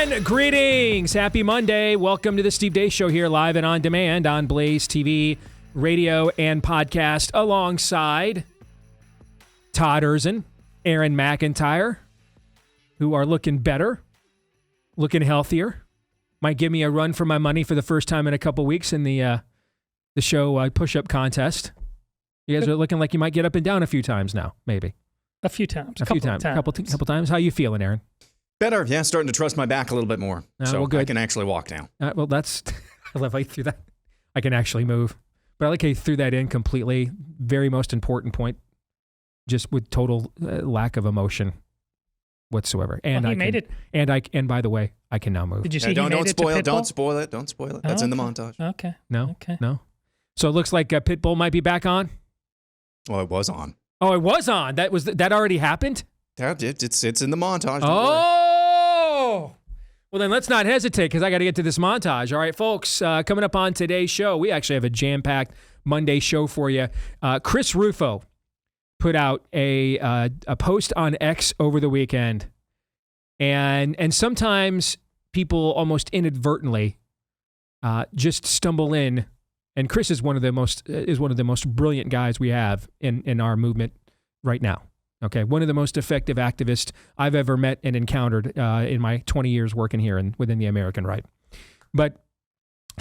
And greetings. Happy Monday. Welcome to the Steve Deace Show here, live and on demand on Blaze TV, radio, and podcast, alongside Todd Erzin, Aaron McIntyre, who are looking better, looking healthier. Might give me a run for my money for the first time in a couple weeks in the show push-up contest. You guys are looking like you might get up and down a few times now, maybe. A few times. A couple times. How you feeling, Aaron? Better, yeah. Starting to trust my back a little bit more, so well, good. I can actually walk now. Well, that's I love how you threw that. I can actually move, but I like how you threw that in completely. Very most important point, just with total lack of emotion whatsoever. And he made it. And by the way, I can now move. Did you see? Don't spoil it. Don't spoil Don't spoil it. That's in the montage. Okay. No. So it looks like Pitbull might be back on. Well, it was on. Oh, it was on. That already happened. Yeah, it's in the montage. Oh, well then let's not hesitate because I got to get to this montage. All right, folks, coming up on today's show, we actually have a jam-packed Monday show for you. Chris Rufo put out a post on X over the weekend, and sometimes people almost inadvertently just stumble in. And Chris is one of the most brilliant guys we have in our movement right now. Okay, one of the most effective activists I've ever met and encountered in my 20 years working here and within the American right. But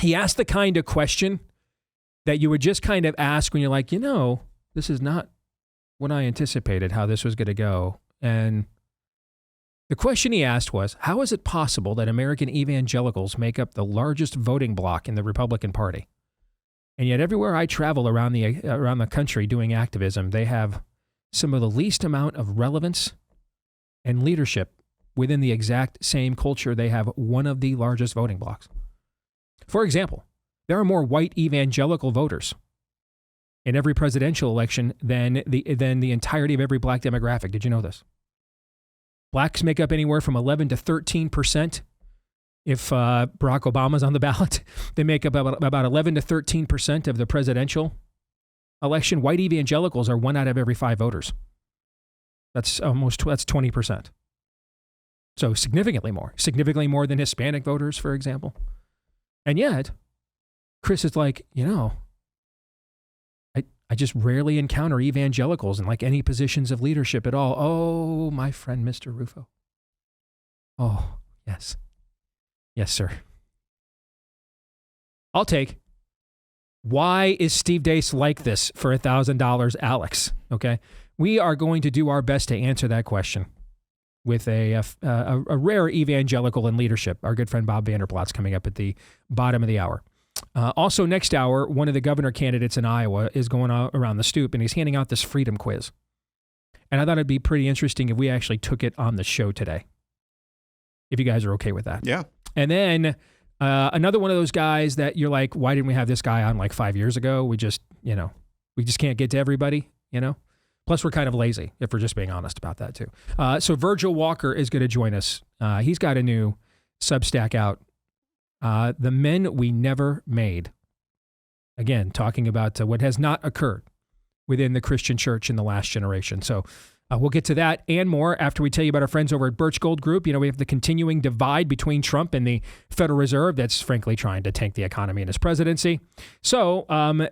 he asked the kind of question that you would just kind of ask when you're like, this is not what I anticipated how this was going to go. And the question he asked was, how is it possible that American evangelicals make up the largest voting bloc in the Republican Party? And yet everywhere I travel around the country doing activism, they have some of the least amount of relevance and leadership within the exact same culture. They have one of the largest voting blocs. For example, there are more white evangelical voters in every presidential election than the entirety of every black demographic. Did you know this? Blacks make up anywhere from 11 to 13%. If Barack Obama's on the ballot, they make up about 11 to 13% of the presidential election. White evangelicals are 1 out of every 5 voters. That's 20%. So significantly more than Hispanic voters, for example. And yet, Chris is like, I just rarely encounter evangelicals in like any positions of leadership at all. Oh, my friend, Mr. Rufo. Oh, yes. Yes, sir. I'll take. Why is Steve Deace like this for $1,000, Alex? Okay. We are going to do our best to answer that question with a rare evangelical in leadership. Our good friend Bob Vander Plaats coming up at the bottom of the hour. Also next hour, one of the governor candidates in Iowa is going around the stoop and he's handing out this freedom quiz. And I thought it'd be pretty interesting if we actually took it on the show today. If you guys are okay with that. Yeah. And then another one of those guys that you're like, why didn't we have this guy on like 5 years ago? We just can't get to everybody, Plus, we're kind of lazy, if we're just being honest about that, too. So Virgil Walker is going to join us. He's got a new Substack out, The Men We Never Made. Again, talking about what has not occurred within the Christian church in the last generation. So we'll get to that and more after we tell you about our friends over at BIRCH Gold Group. We have the continuing divide between Trump and the Federal Reserve that's frankly trying to tank the economy in his presidency. So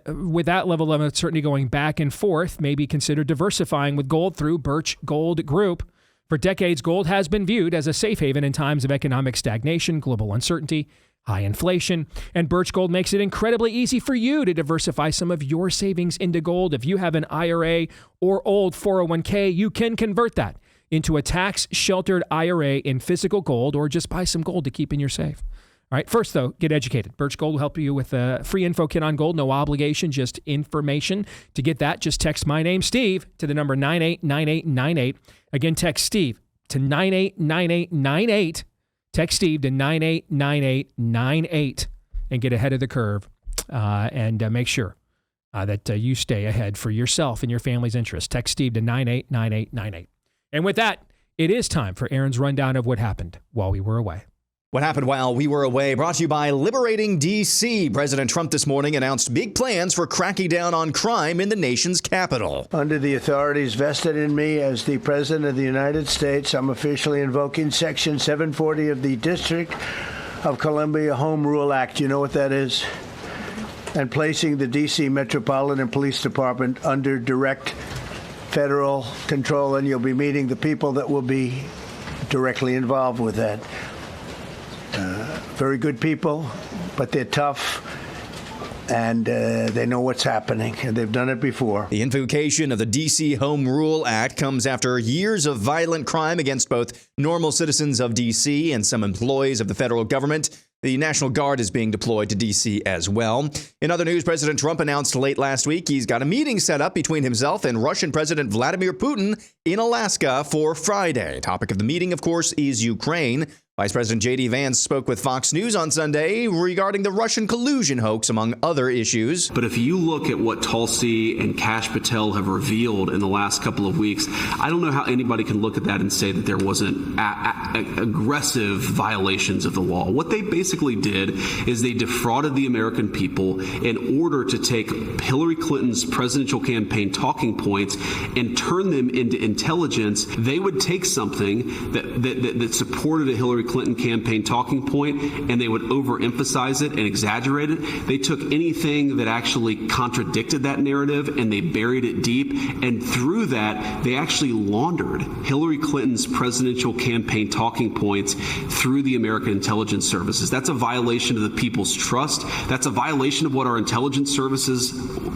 with that level of uncertainty going back and forth, maybe consider diversifying with gold through BIRCH Gold Group. For decades, gold has been viewed as a safe haven in times of economic stagnation, global uncertainty, high inflation, and BIRCH Gold makes it incredibly easy for you to diversify some of your savings into gold. If you have an IRA or old 401k, you can convert that into a tax-sheltered IRA in physical gold or just buy some gold to keep in your safe. All right, first, though, get educated. BIRCH Gold will help you with a free info kit on gold, no obligation, just information. To get that, just text my name, Steve, to the number 989898. Again, text Steve to 989898. Text Steve to 989898 and get ahead of the curve and make sure that you stay ahead for yourself and your family's interest. Text Steve to 989898. And with that, it is time for Aaron's rundown of what happened while we were away. What happened while we were away, brought to you by Liberating D.C. President Trump this morning announced big plans for cracking down on crime in the nation's capital. Under the authorities vested in me as the President of the United States, I'm officially invoking Section 740 of the District of Columbia Home Rule Act. You know what that is? And placing the D.C. Metropolitan Police Department under direct federal control, and you'll be meeting the people that will be directly involved with that. Very good people, but they're tough, and they know what's happening, and they've done it before. The invocation of the D.C. Home Rule Act comes after years of violent crime against both normal citizens of D.C. and some employees of the federal government. The National Guard is being deployed to D.C. as well. In other news, President Trump announced late last week he's got a meeting set up between himself and Russian President Vladimir Putin in Alaska for Friday. Topic of the meeting, of course, is Ukraine. Vice President J.D. Vance spoke with Fox News on Sunday regarding the Russian collusion hoax, among other issues. But if you look at what Tulsi and Kash Patel have revealed in the last couple of weeks, I don't know how anybody can look at that and say that there wasn't aggressive violations of the law. What they basically did is they defrauded the American people in order to take Hillary Clinton's presidential campaign talking points and turn them into intelligence. They would take something that supported a Hillary Clinton campaign talking point, and they would overemphasize it and exaggerate it. They took anything that actually contradicted that narrative and they buried it deep, and through that they actually laundered Hillary Clinton's presidential campaign talking points through the American intelligence services. That's a violation of the people's trust. That's a violation of what our intelligence services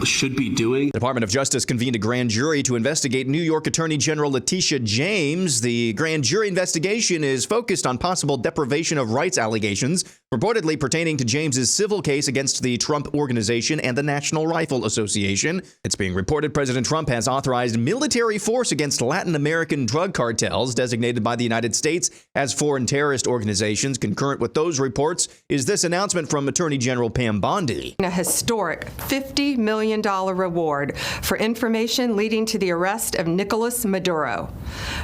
should be doing. The Department of Justice convened a grand jury to investigate New York Attorney General Letitia James. The grand jury investigation is focused on possible deprivation of rights allegations reportedly pertaining to James's civil case against the Trump Organization and the National Rifle Association. It's being reported President Trump has authorized military force against Latin American drug cartels designated by the United States as foreign terrorist organizations. Concurrent with those reports is this announcement from Attorney General Pam Bondi. A historic $50 million reward for information leading to the arrest of Nicolas Maduro.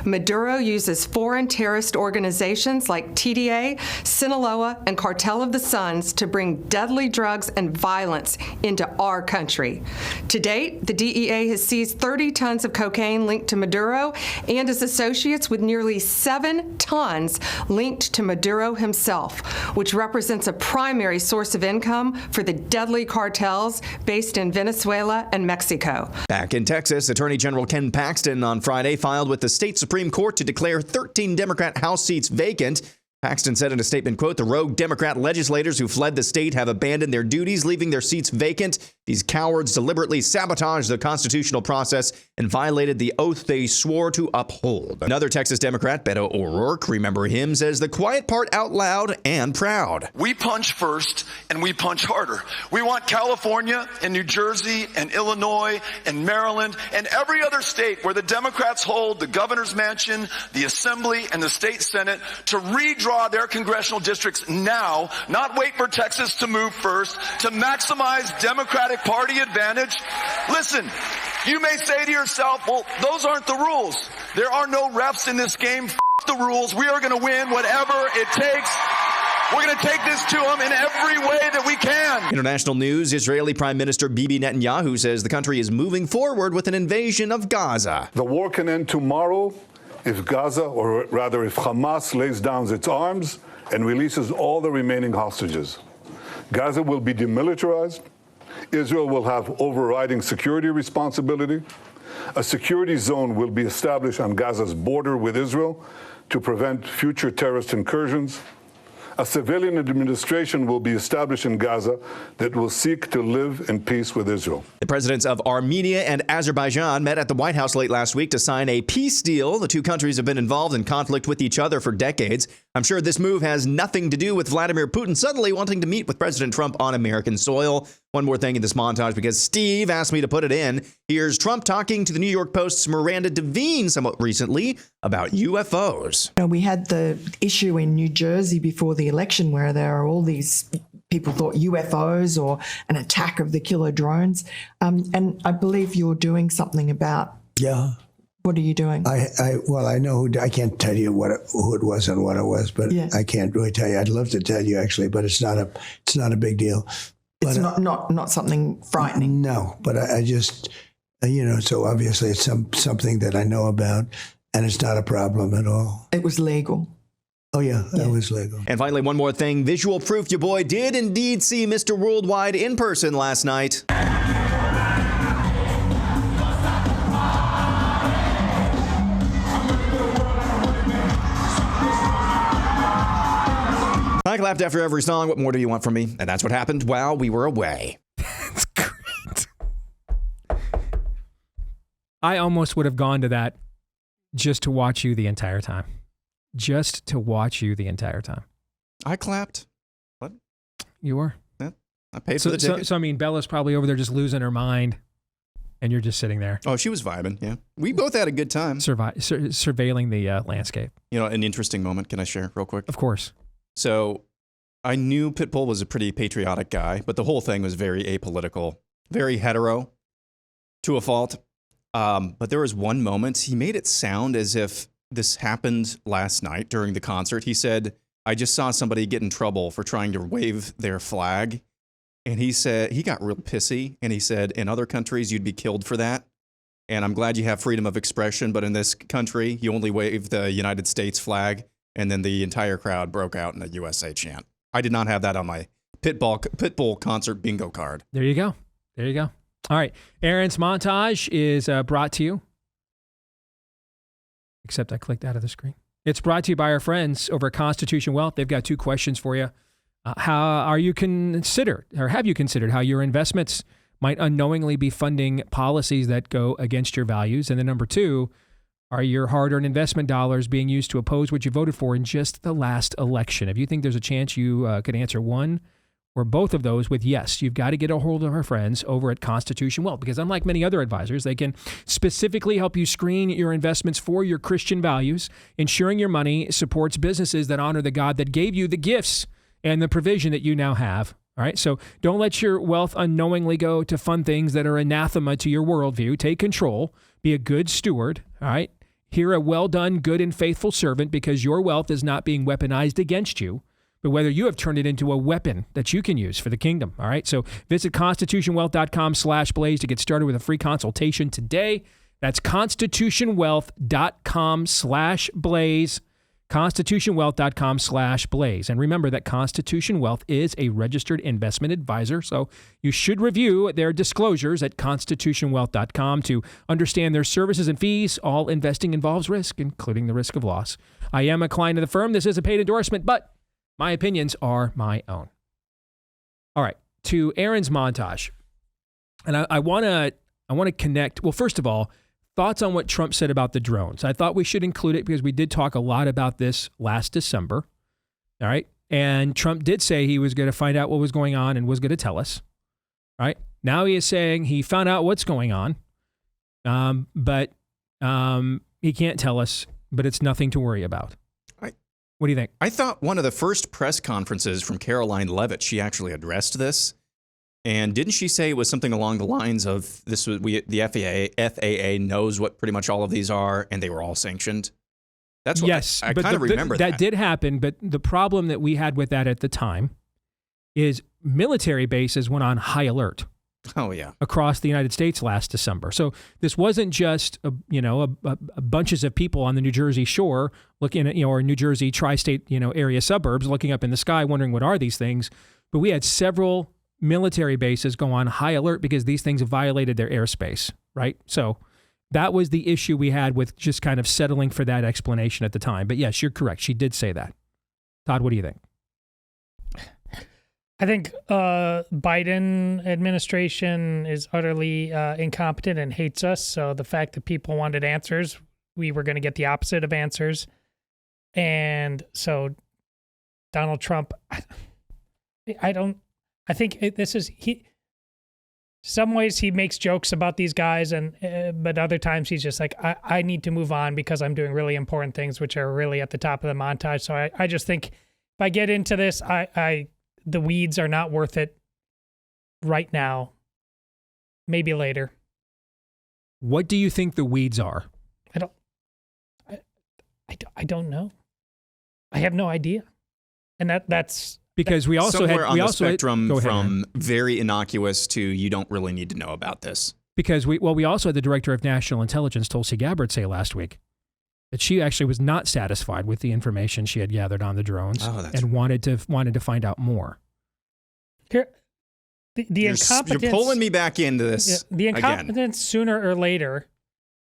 Maduro uses foreign terrorist organizations like TDA, Sinaloa, and Cartel of the Suns to bring deadly drugs and violence into our country. To date, the DEA has seized 30 tons of cocaine linked to Maduro and his associates, with nearly 7 tons linked to Maduro himself, which represents a primary source of income for the deadly cartels based in Venezuela and Mexico. Back in Texas, Attorney General Ken Paxton on Friday filed with the state Supreme Court to declare 13 Democrat House seats vacant. Paxton said in a statement, quote, "The rogue Democrat legislators who fled the state have abandoned their duties, leaving their seats vacant. These cowards deliberately sabotaged the constitutional process and violated the oath they swore to uphold." Another Texas Democrat, Beto O'Rourke, remember him, says the quiet part out loud and proud. We punch first and we punch harder. We want California and New Jersey and Illinois and Maryland and every other state where the Democrats hold the governor's mansion, the assembly, and the state senate to redraw their congressional districts now, not wait for Texas to move first, to maximize Democratic Party advantage. Listen, you may say to yourself, well, those aren't the rules. There are no refs in this game. F the rules. We are going to win whatever it takes. We're going to take this to them in every way that we can. International news, Israeli Prime Minister Bibi Netanyahu says the country is moving forward with an invasion of Gaza. The war can end tomorrow if Gaza, or rather if Hamas, lays down its arms and releases all the remaining hostages. Gaza will be demilitarized. Israel will have overriding security responsibility. A security zone will be established on Gaza's border with Israel to prevent future terrorist incursions. A civilian administration will be established in Gaza that will seek to live in peace with Israel. The presidents of Armenia and Azerbaijan met at the White House late last week to sign a peace deal. The two countries have been involved in conflict with each other for decades. I'm sure this move has nothing to do with Vladimir Putin suddenly wanting to meet with President Trump on American soil. One more thing in this montage, because Steve asked me to put it in. Here's Trump talking to the New York Post's Miranda Devine somewhat recently about UFOs. You know, we had the issue in New Jersey before the election where there are all these people thought UFOs or an attack of the killer drones. And I believe you're doing something about What are you doing? Well, I know I can't tell you who it was and what it was, but Yeah. I can't really tell you. I'd love to tell you actually, but it's not a big deal. It's But, not something frightening. No, but I just, so obviously it's something that I know about, and it's not a problem at all. It was legal. Oh, yeah, that was legal. And finally, one more thing. Visual proof your boy did indeed see Mr. Worldwide in person last night. I clapped after every song. What more do you want from me? And that's what happened while we were away. That's great. I almost would have gone to that just to watch you the entire time. Just to watch you the entire time. I clapped. What? You were? Yeah, I paid for the ticket. So, I mean, Bella's probably over there just losing her mind, and you're just sitting there. Oh, she was vibing, yeah. We both had a good time. Surveilling the landscape. You know, an interesting moment. Can I share real quick? Of course. So I knew Pitbull was a pretty patriotic guy, but the whole thing was very apolitical, very hetero to a fault. But there was one moment he made it sound as if this happened last night during the concert. He said, I just saw somebody get in trouble for trying to wave their flag. And he said, he got real pissy. And he said, in other countries, you'd be killed for that. And I'm glad you have freedom of expression. But in this country, you only wave the United States flag. And then the entire crowd broke out in a USA chant. I did not have that on my Pitbull concert bingo card. There you go. There you go. All right. Aaron's montage is brought to you. Except I clicked out of the screen. It's brought to you by our friends over at Constitution Wealth. They've got two questions for you. Have you considered how your investments might unknowingly be funding policies that go against your values? And then number two, are your hard-earned investment dollars being used to oppose what you voted for in just the last election? If you think there's a chance you could answer one or both of those with yes, you've got to get a hold of our friends over at Constitution Wealth, because unlike many other advisors, they can specifically help you screen your investments for your Christian values, ensuring your money supports businesses that honor the God that gave you the gifts and the provision that you now have. All right, so don't let your wealth unknowingly go to fund things that are anathema to your worldview. Take control. Be a good steward. All right, hear a well done, good and faithful servant, because your wealth is not being weaponized against you, but whether you have turned it into a weapon that you can use for the kingdom. All right, so visit constitutionwealth.com/blaze to get started with a free consultation today. That's constitutionwealth.com/blaze. constitutionwealth.com/blaze. And remember that Constitution Wealth is a registered investment advisor, so you should review their disclosures at constitutionwealth.com to understand their services and fees. All investing involves risk, including the risk of loss. I am a client of the firm. This is a paid endorsement, but my opinions are my own. All right, to Aaron's montage. And I want to connect. Well, first of all, thoughts on what Trump said about the drones. I thought we should include it because we did talk a lot about this last December. All right. And Trump did say he was going to find out what was going on and was going to tell us. All right. Now he is saying he found out what's going on, but he can't tell us, but it's nothing to worry about. What do you think? I thought one of the first press conferences from Caroline Leavitt, she actually addressed this. And didn't she say it was something along the lines of this? The FAA knows what pretty much all of these are, and they were all sanctioned. That's what yes, I kind of remember. That did happen, but the problem that we had with that at the time is military bases went on high alert. Oh yeah, across the United States last December. So this wasn't just a bunches of people on the New Jersey shore looking at or New Jersey tri-state area suburbs looking up in the sky wondering what are these things, but we had several military bases go on high alert because these things violated their airspace, right? So that was the issue we had with just kind of settling for that explanation at the time. But yes, you're correct. She did say that. Todd, what do you think? I think Biden administration is utterly incompetent and hates us. So the fact that people wanted answers, we were going to get the opposite of answers. And so Donald Trump, some ways he makes jokes about these guys, but other times he's just like, I need to move on because I'm doing really important things, which are really at the top of the montage. So I just think if I get into this, the weeds are not worth it right now. Maybe later. What do you think the weeds are? I don't know. I have no idea. And that's because we also somewhere had on we the also spectrum go ahead, from Aaron. very innocuous to you don't really need to know about this. Because we also had the director of national intelligence, Tulsi Gabbard, say last week that she actually was not satisfied with the information she had gathered on the drones and wanted to find out more. Here, the incompetence. You're pulling me back into this. The incompetence again. Sooner or later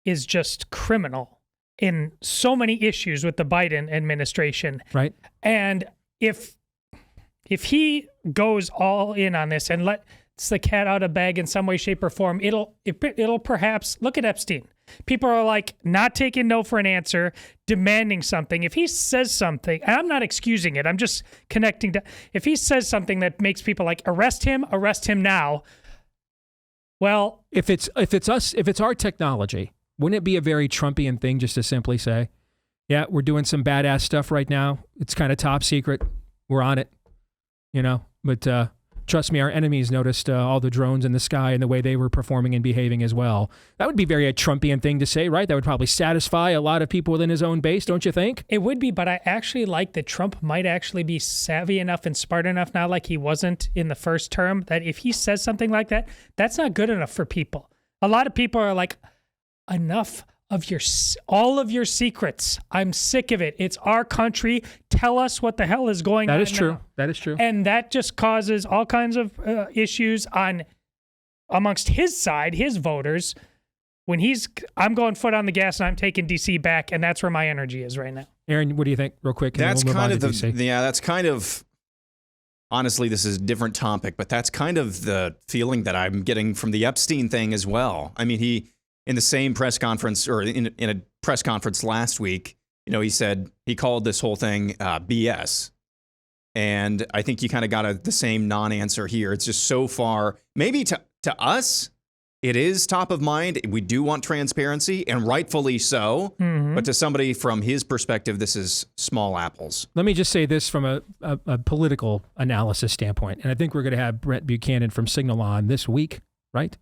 is just criminal in so many issues with the Biden administration. Right. And if he goes all in on this and lets the cat out of bag in some way, shape, or form, it'll perhaps look at Epstein. People are like not taking no for an answer, demanding something. If he says something, and I'm not excusing it, I'm just connecting to. If he says something that makes people like arrest him now. Well, if it's our technology, wouldn't it be a very Trumpian thing just to simply say, yeah, we're doing some badass stuff right now. It's kind of top secret. We're on it, but trust me, our enemies noticed all the drones in the sky and the way they were performing and behaving as well. That would be very a Trumpian thing to say, right? That would probably satisfy a lot of people within his own base, don't you think? It would be, but I actually like that Trump might actually be savvy enough and smart enough now, like he wasn't in the first term, that if he says something like that, that's not good enough for people. A lot of people are like, enough of all of your secrets. I'm sick of it. It's our country. Tell us what the hell is going on. That is true. Now. That is true. And that just causes all kinds of issues amongst his side, his voters. When I'm going foot on the gas and I'm taking DC back, and that's where my energy is right now. Aaron, what do you think, real quick? That's kind of honestly, this is a different topic, but that's kind of the feeling that I'm getting from the Epstein thing as well. I mean, in the same press conference, or in a press conference last week, he said he called this whole thing BS. And I think you kind of got the same non-answer here. It's just so far, maybe to us, it is top of mind. We do want transparency, and rightfully so. Mm-hmm. But to somebody from his perspective, this is small apples. Let me just say this from a political analysis standpoint. And I think we're going to have Brett Buchanan from Signal on this week, right?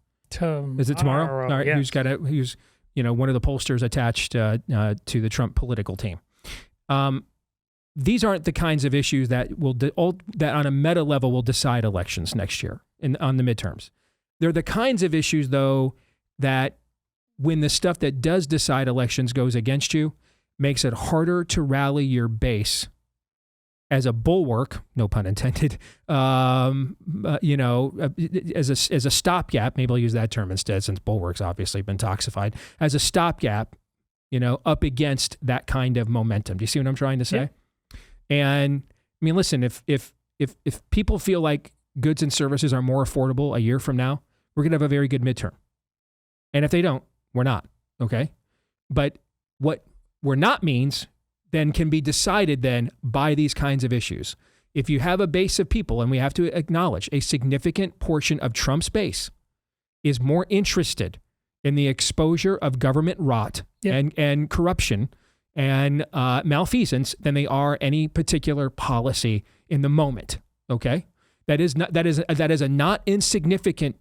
Is it tomorrow? All right. Yes. Who's one of the pollsters attached to the Trump political team. These aren't the kinds of issues that that on a meta level will decide elections next year on the midterms. They're the kinds of issues, though, that when the stuff that does decide elections goes against you, makes it harder to rally your base as a bulwark, no pun intended, as a stopgap. Maybe I'll use that term instead, since bulwark's obviously been toxified, as a stopgap, up against that kind of momentum. Do you see what I'm trying to say? Yeah. And I mean, listen, if people feel like goods and services are more affordable a year from now, we're going to have a very good midterm. And if they don't, we're not. Okay. But what we're not means then can be decided then by these kinds of issues. If you have a base of people, and we have to acknowledge a significant portion of Trump's base is more interested in the exposure of government rot and corruption and malfeasance than they are any particular policy in the moment. Okay, that is a not insignificant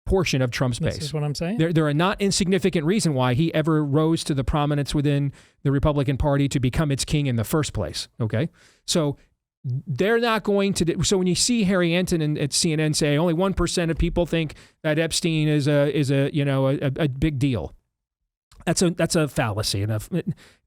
portion of Trump's base. This is what I'm saying. They're a not insignificant reason why he ever rose to the prominence within the Republican Party to become its king in the first place. Okay, so they're not going to. So when you see Harry Anton at CNN say only 1% of people think that Epstein is a big deal, that's a fallacy.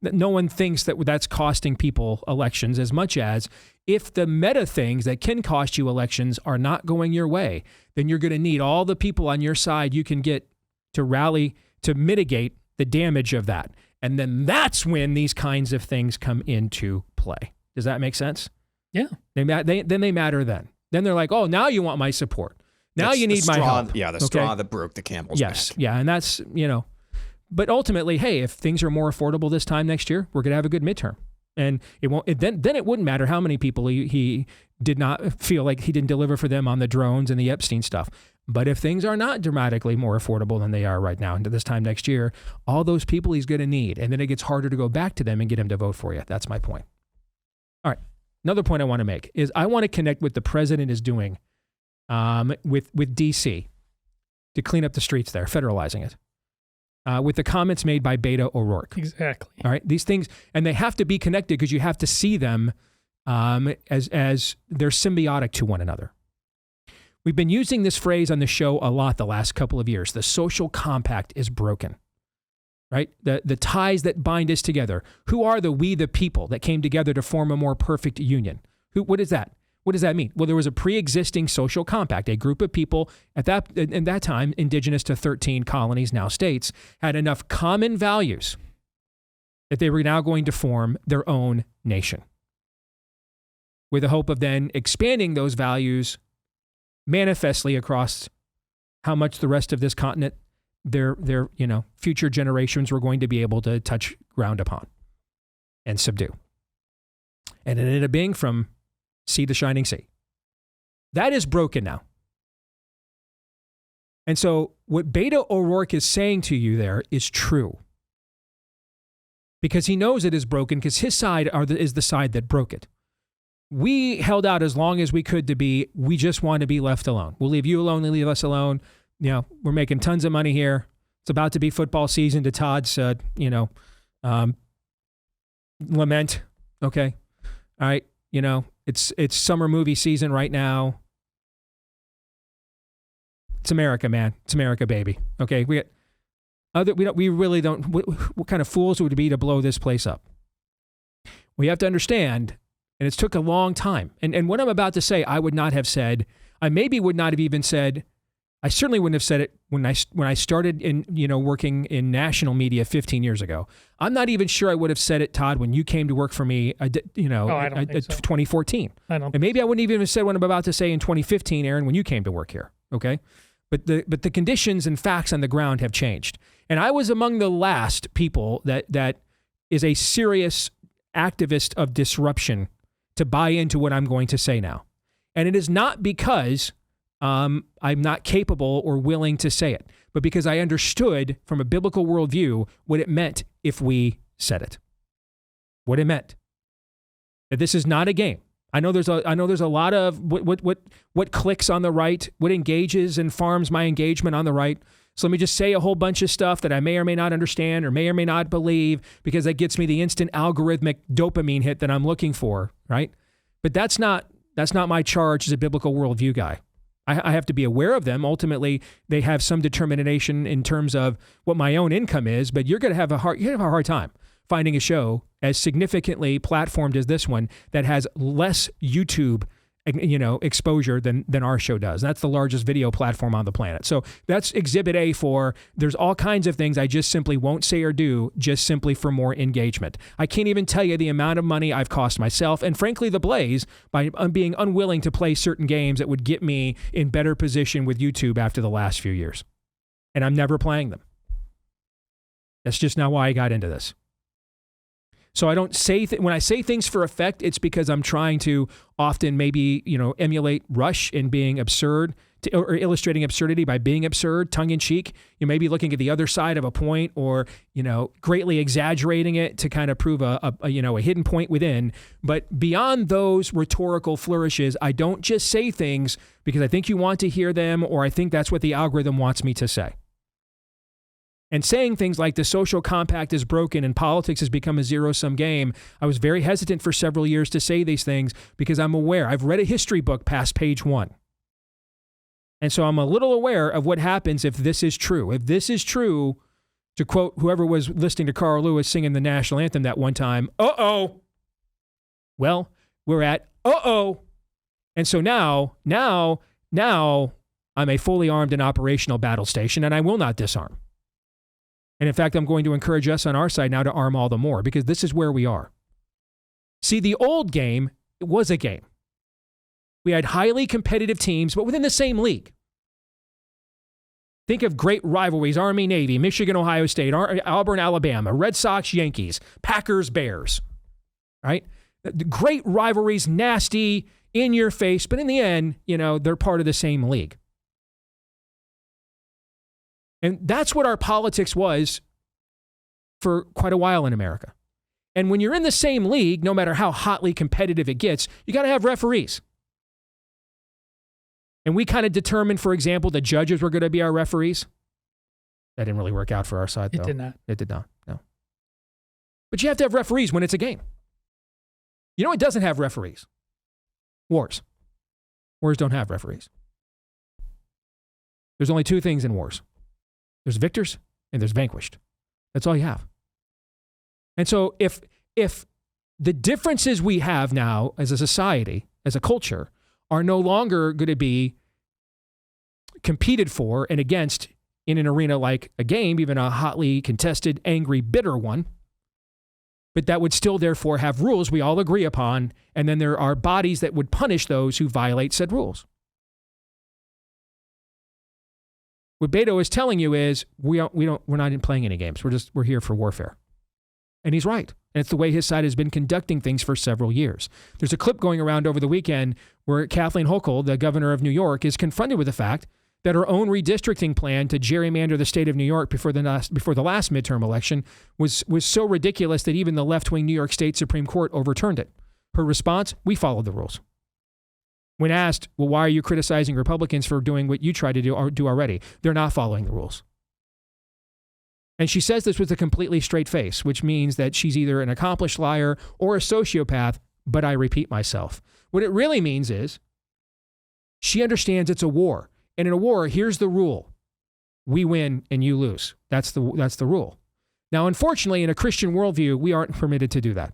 No one thinks that that's costing people elections as much as if the meta things that can cost you elections are not going your way, then you're going to need all the people on your side you can get to rally to mitigate the damage of that. And then that's when these kinds of things come into play. Does that make sense? Yeah. Then they matter then. Then they're like, oh, now you want my support. Now that's you need my help. Yeah, the straw that broke the camel's back. Yeah, and that's, but ultimately, hey, if things are more affordable this time next year, we're going to have a good midterm. And it won't. Then it wouldn't matter how many people he did not feel like he didn't deliver for them on the drones and the Epstein stuff. But if things are not dramatically more affordable than they are right now into this time next year, all those people he's going to need, and then it gets harder to go back to them and get him to vote for you. That's my point. All right. Another point I want to make is I want to connect what the president is doing with DC to clean up the streets there, federalizing it. with the comments made by Beto O'Rourke. Exactly. All right, these things, and they have to be connected because you have to see them as they're symbiotic to one another. We've been using this phrase on the show a lot the last couple of years. The social compact is broken, right? The ties that bind us together. Who are we the people that came together to form a more perfect union? What is that? What does that mean? Well, there was a pre-existing social compact. A group of people in that time, indigenous to 13 colonies, now states, had enough common values that they were now going to form their own nation, with the hope of then expanding those values manifestly across how much the rest of this continent, their future generations were going to be able to touch ground upon and subdue. And it ended up being from sea to shining sea. That is broken now. And so what Beto O'Rourke is saying to you there is true. Because he knows it is broken, because his side is the side that broke it. We held out as long as we could we just want to be left alone. We'll leave you alone, leave us alone. We're making tons of money here. It's about to be football season, to Todd's, lament. Okay. All right. It's summer movie season right now. It's America, man. It's America, baby. Okay. We really don't, what kind of fools would we be to blow this place up? We have to understand, and it's took a long time. And what I'm about to say, I would not have said, I maybe would not have even said, I certainly wouldn't have said it when I started in, working in national media 15 years ago. I'm not even sure I would have said it, Todd, when you came to work for me, I don't think so. 2014. And maybe I wouldn't even have said what I'm about to say in 2015, Aaron, when you came to work here. Okay. But the conditions and facts on the ground have changed. And I was among the last people that is a serious activist of disruption to buy into what I'm going to say now. And it is not because I'm not capable or willing to say it, but because I understood from a biblical worldview what it meant if we said it. What it meant. That this is not a game. I know there's a lot of what clicks on the right, what engages and farms my engagement on the right. So let me just say a whole bunch of stuff that I may or may not understand or may or may not believe, because that gets me the instant algorithmic dopamine hit that I'm looking for, right? But that's not my charge as a biblical worldview guy. I have to be aware of them. Ultimately, they have some determination in terms of what my own income is, but you're going to have a hard time finding a show as significantly platformed as this one that has less YouTube exposure than our show does. That's the largest video platform on the planet. So that's exhibit A for there's all kinds of things I just simply won't say or do just simply for more engagement. I can't even tell you the amount of money I've cost myself and frankly the Blaze by being unwilling to play certain games that would get me in better position with YouTube after the last few years. And I'm never playing them. That's just not why I got into this. So I don't say when I say things for effect, it's because I'm trying to often maybe, emulate Rush in being absurd or illustrating absurdity by being absurd, tongue in cheek. You may be looking at the other side of a point or, greatly exaggerating it to kind of prove a hidden point within. But beyond those rhetorical flourishes, I don't just say things because I think you want to hear them or I think that's what the algorithm wants me to say. And saying things like the social compact is broken and politics has become a zero-sum game, I was very hesitant for several years to say these things because I'm aware. I've read a history book past page 1. And so I'm a little aware of what happens if this is true. If this is true, to quote whoever was listening to Carl Lewis singing the national anthem that one time, uh-oh. Well, we're at uh-oh. And so now I'm a fully armed and operational battle station, and I will not disarm. And in fact, I'm going to encourage us on our side now to arm all the more because this is where we are. See, the old game was a game. We had highly competitive teams, but within the same league. Think of great rivalries, Army, Navy, Michigan, Ohio State, Auburn, Alabama, Red Sox, Yankees, Packers, Bears, right? Great rivalries, nasty, in your face, but in the end, they're part of the same league. And that's what our politics was for quite a while in America. And when you're in the same league, no matter how hotly competitive it gets, you got to have referees. And we kind of determined, for example, the judges were going to be our referees. That didn't really work out for our side, though. It did not. It did not, no. But you have to have referees when it's a game. You know what doesn't have referees? Wars. Wars don't have referees. There's only two things in wars. There's victors and there's vanquished. That's all you have. And so if the differences we have now as a society, as a culture, are no longer going to be competed for and against in an arena like a game, even a hotly contested, angry, bitter one, but that would still therefore have rules we all agree upon, and then there are bodies that would punish those who violate said rules. What Beto is telling you is we're not playing any games. We're here for warfare. And he's right. And it's the way his side has been conducting things for several years. There's a clip going around over the weekend where Kathleen Hochul, the governor of New York, is confronted with the fact that her own redistricting plan to gerrymander the state of New York before the last midterm election was so ridiculous that even the left-wing New York State Supreme Court overturned it. Her response, we followed the rules. When asked, well, why are you criticizing Republicans for doing what you tried to do already? They're not following the rules. And she says this with a completely straight face, which means that she's either an accomplished liar or a sociopath, but I repeat myself. What it really means is she understands it's a war. And in a war, here's the rule. We win and you lose. That's the rule. Now, unfortunately, in a Christian worldview, we aren't permitted to do that.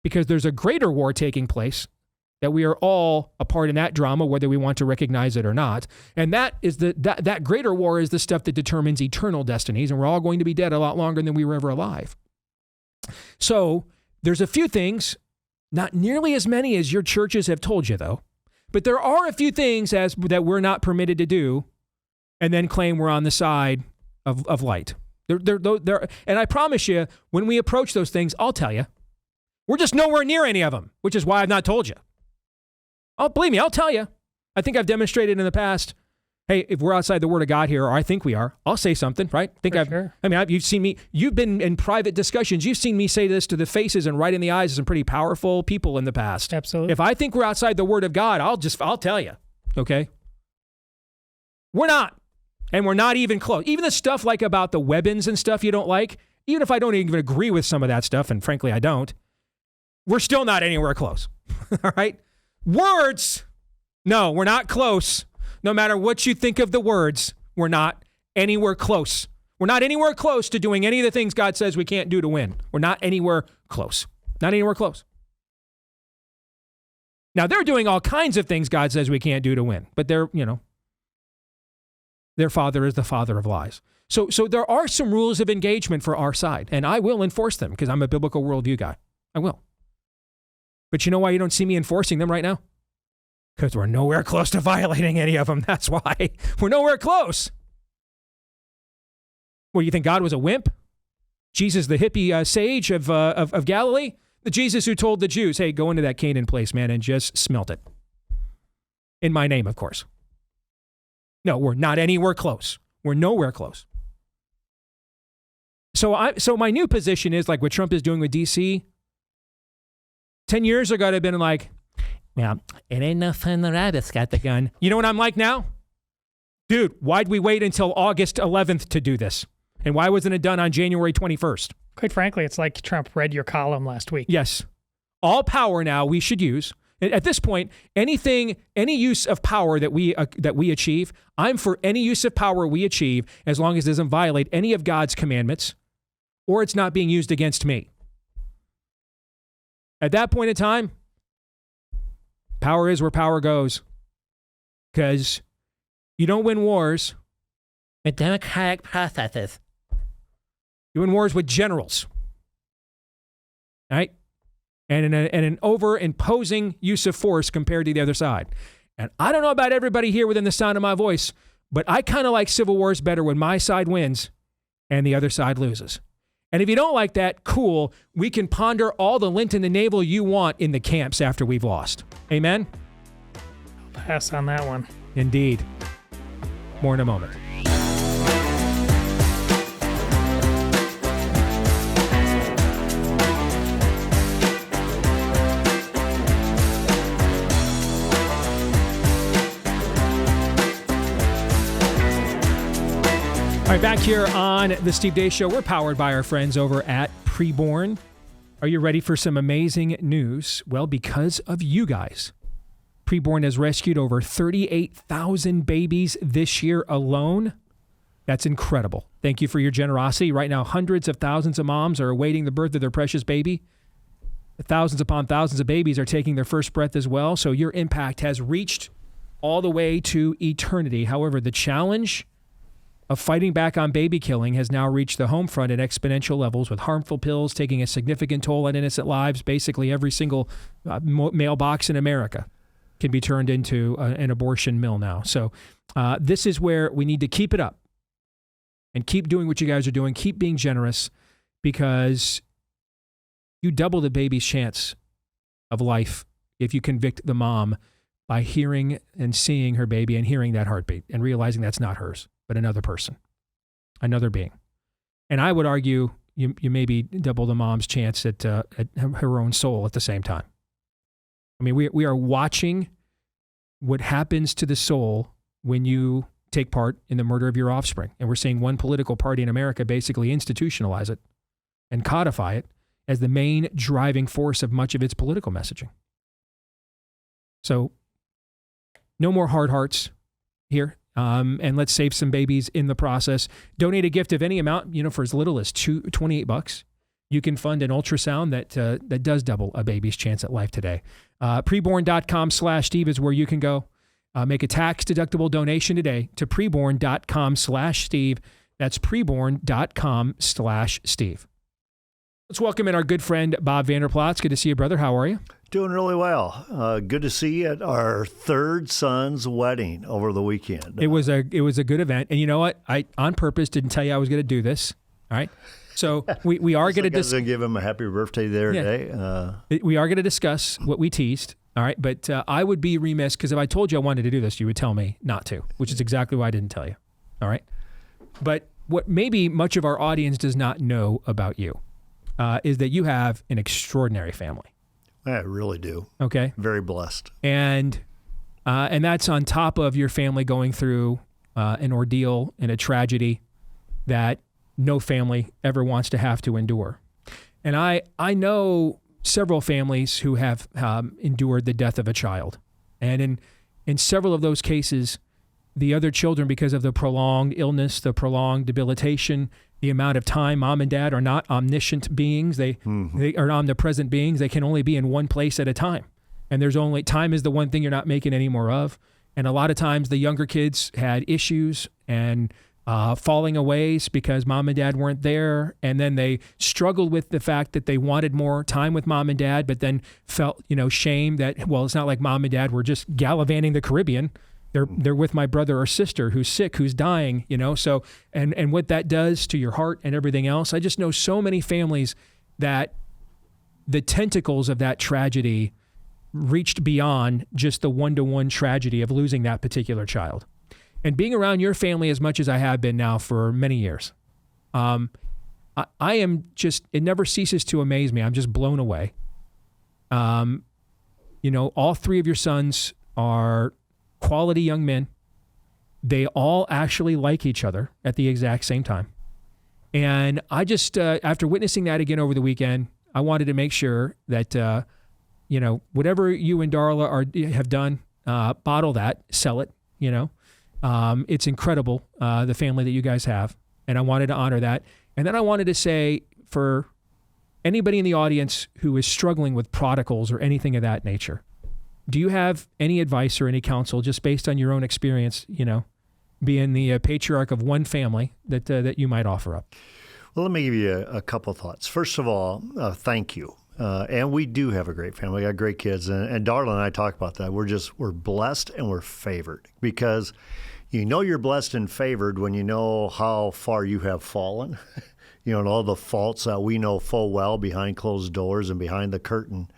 Because there's a greater war taking place that we are all a part in that drama, whether we want to recognize it or not. And that is that greater war is the stuff that determines eternal destinies, and we're all going to be dead a lot longer than we were ever alive. So there's a few things, not nearly as many as your churches have told you, though, but there are a few things that we're not permitted to do and then claim we're on the side of light. And I promise you, when we approach those things, I'll tell you. We're just nowhere near any of them, which is why I've not told you. Believe me, I'll tell you. I think I've demonstrated in the past, hey, if we're outside the Word of God here, or I think we are, I'll say something, right? Sure. You've seen me, you've been in private discussions, you've seen me say this to the faces and right in the eyes of some pretty powerful people in the past. Absolutely. If I think we're outside the Word of God, I'll tell you, okay? We're not. And we're not even close. Even the stuff like about the weapons and stuff you don't like, even if I don't even agree with some of that stuff, and frankly I don't, we're still not anywhere close, all right? Words, no, we're not close. No matter what you think of the words, we're not anywhere close. We're not anywhere close to doing any of the things God says we can't do to win. We're not anywhere close. Not anywhere close. Now, they're doing all kinds of things God says we can't do to win, but their father is the father of lies. So there are some rules of engagement for our side, and I will enforce them because I'm a biblical worldview guy. I will. But you know why you don't see me enforcing them right now? Because we're nowhere close to violating any of them. That's why. We're nowhere close. Well, you think God was a wimp? Jesus, the hippie sage of Galilee? The Jesus who told the Jews, hey, go into that Canaan place, man, and just smelt it. In my name, of course. No, we're not anywhere close. We're nowhere close. So my new position is like what Trump is doing with DC. 10 years ago, I'd have been like, well, it ain't no fun the rabbit's got the gun. You know what I'm like now? Dude, why'd we wait until August 11th to do this? And why wasn't it done on January 21st? Quite frankly, it's like Trump read your column last week. Yes. All power now we should use. At this point, any use of power that we achieve, I'm for any use of power we achieve as long as it doesn't violate any of God's commandments or it's not being used against me. At that point in time, power is where power goes. Because you don't win wars with democratic processes. You win wars with generals. Right? And an over-imposing use of force compared to the other side. And I don't know about everybody here within the sound of my voice, but I kind of like civil wars better when my side wins and the other side loses. And if you don't like that, cool. We can ponder all the lint in the navel you want in the camps after we've lost. Amen? Pass on that one. Indeed. More in a moment. All right, right, back here on the Steve Deace Show. We're powered by our friends over at Preborn. Are you ready for some amazing news? Well, because of you guys, Preborn has rescued over 38,000 babies this year alone. That's incredible. Thank you for your generosity. Right now, hundreds of thousands of moms are awaiting the birth of their precious baby. Thousands upon thousands of babies are taking their first breath as well. So your impact has reached all the way to eternity. However, the challenge of fighting back on baby killing has now reached the home front at exponential levels, with harmful pills taking a significant toll on innocent lives. Basically, every single mailbox in America can be turned into an abortion mill now. So this is where we need to keep it up and keep doing what you guys are doing. Keep being generous, because you double the baby's chance of life if you convict the mom by hearing and seeing her baby and hearing that heartbeat and realizing that's not hers, but another person, another being. And I would argue you maybe double the mom's chance at her own soul at the same time. I mean, we are watching what happens to the soul when you take part in the murder of your offspring. And we're seeing one political party in America basically institutionalize it and codify it as the main driving force of much of its political messaging. So no more hard hearts here. And let's save some babies in the process. Donate a gift of any amount, for as little as $28. You can fund an ultrasound that does double a baby's chance at life today. Preborn.com/Steve is where you can go. Make a tax-deductible donation today to preborn.com/Steve. That's preborn.com/Steve. Let's welcome in our good friend, Bob Vander Plaats. Good to see you, brother. How are you? Doing really well. Good to see you at our third son's wedding over the weekend. It was a good event. And you know what? I, on purpose, didn't tell you I was going to do this. All right? So we are going to give him a happy birthday there today. We are going to discuss what we teased. All right? But I would be remiss, because if I told you I wanted to do this, you would tell me not to, which is exactly why I didn't tell you. All right? But what maybe much of our audience does not know about you is that you have an extraordinary family. I really do. Okay. Very blessed. And that's on top of your family going through an ordeal and a tragedy that no family ever wants to have to endure. And I know several families who have endured the death of a child. And in several of those cases, the other children, because of the prolonged illness, the prolonged debilitation, the amount of time, mom and dad are not omniscient beings. They are omnipresent beings. They can only be in one place at a time. And time is the one thing you're not making any more of. And a lot of times the younger kids had issues and falling away because mom and dad weren't there. And then they struggled with the fact that they wanted more time with mom and dad, but then felt, shame that, well, it's not like mom and dad were just gallivanting the Caribbean. They're with my brother or sister who's sick, who's dying, so, and what that does to your heart and everything else. I just know so many families that the tentacles of that tragedy reached beyond just the one-to-one tragedy of losing that particular child. And being around your family as much as I have been now for many years, I am just, it never ceases to amaze me. I'm just blown away. All three of your sons are quality young men. They all actually like each other at the exact same time. And I just, after witnessing that again over the weekend, I wanted to make sure that, whatever you and Darla have done, bottle that, sell it, it's incredible, the family that you guys have. And I wanted to honor that. And then I wanted to say, for anybody in the audience who is struggling with prodigals or anything of that nature, do you have any advice or any counsel, just based on your own experience, being the patriarch of one family, that you might offer up? Well, let me give you a couple thoughts. First of all, thank you. And we do have a great family. We got great kids. And Darla and I talk about that. We're blessed and we're favored, because you're blessed and favored when you know how far you have fallen, and all the faults that we know full well behind closed doors and behind the curtain.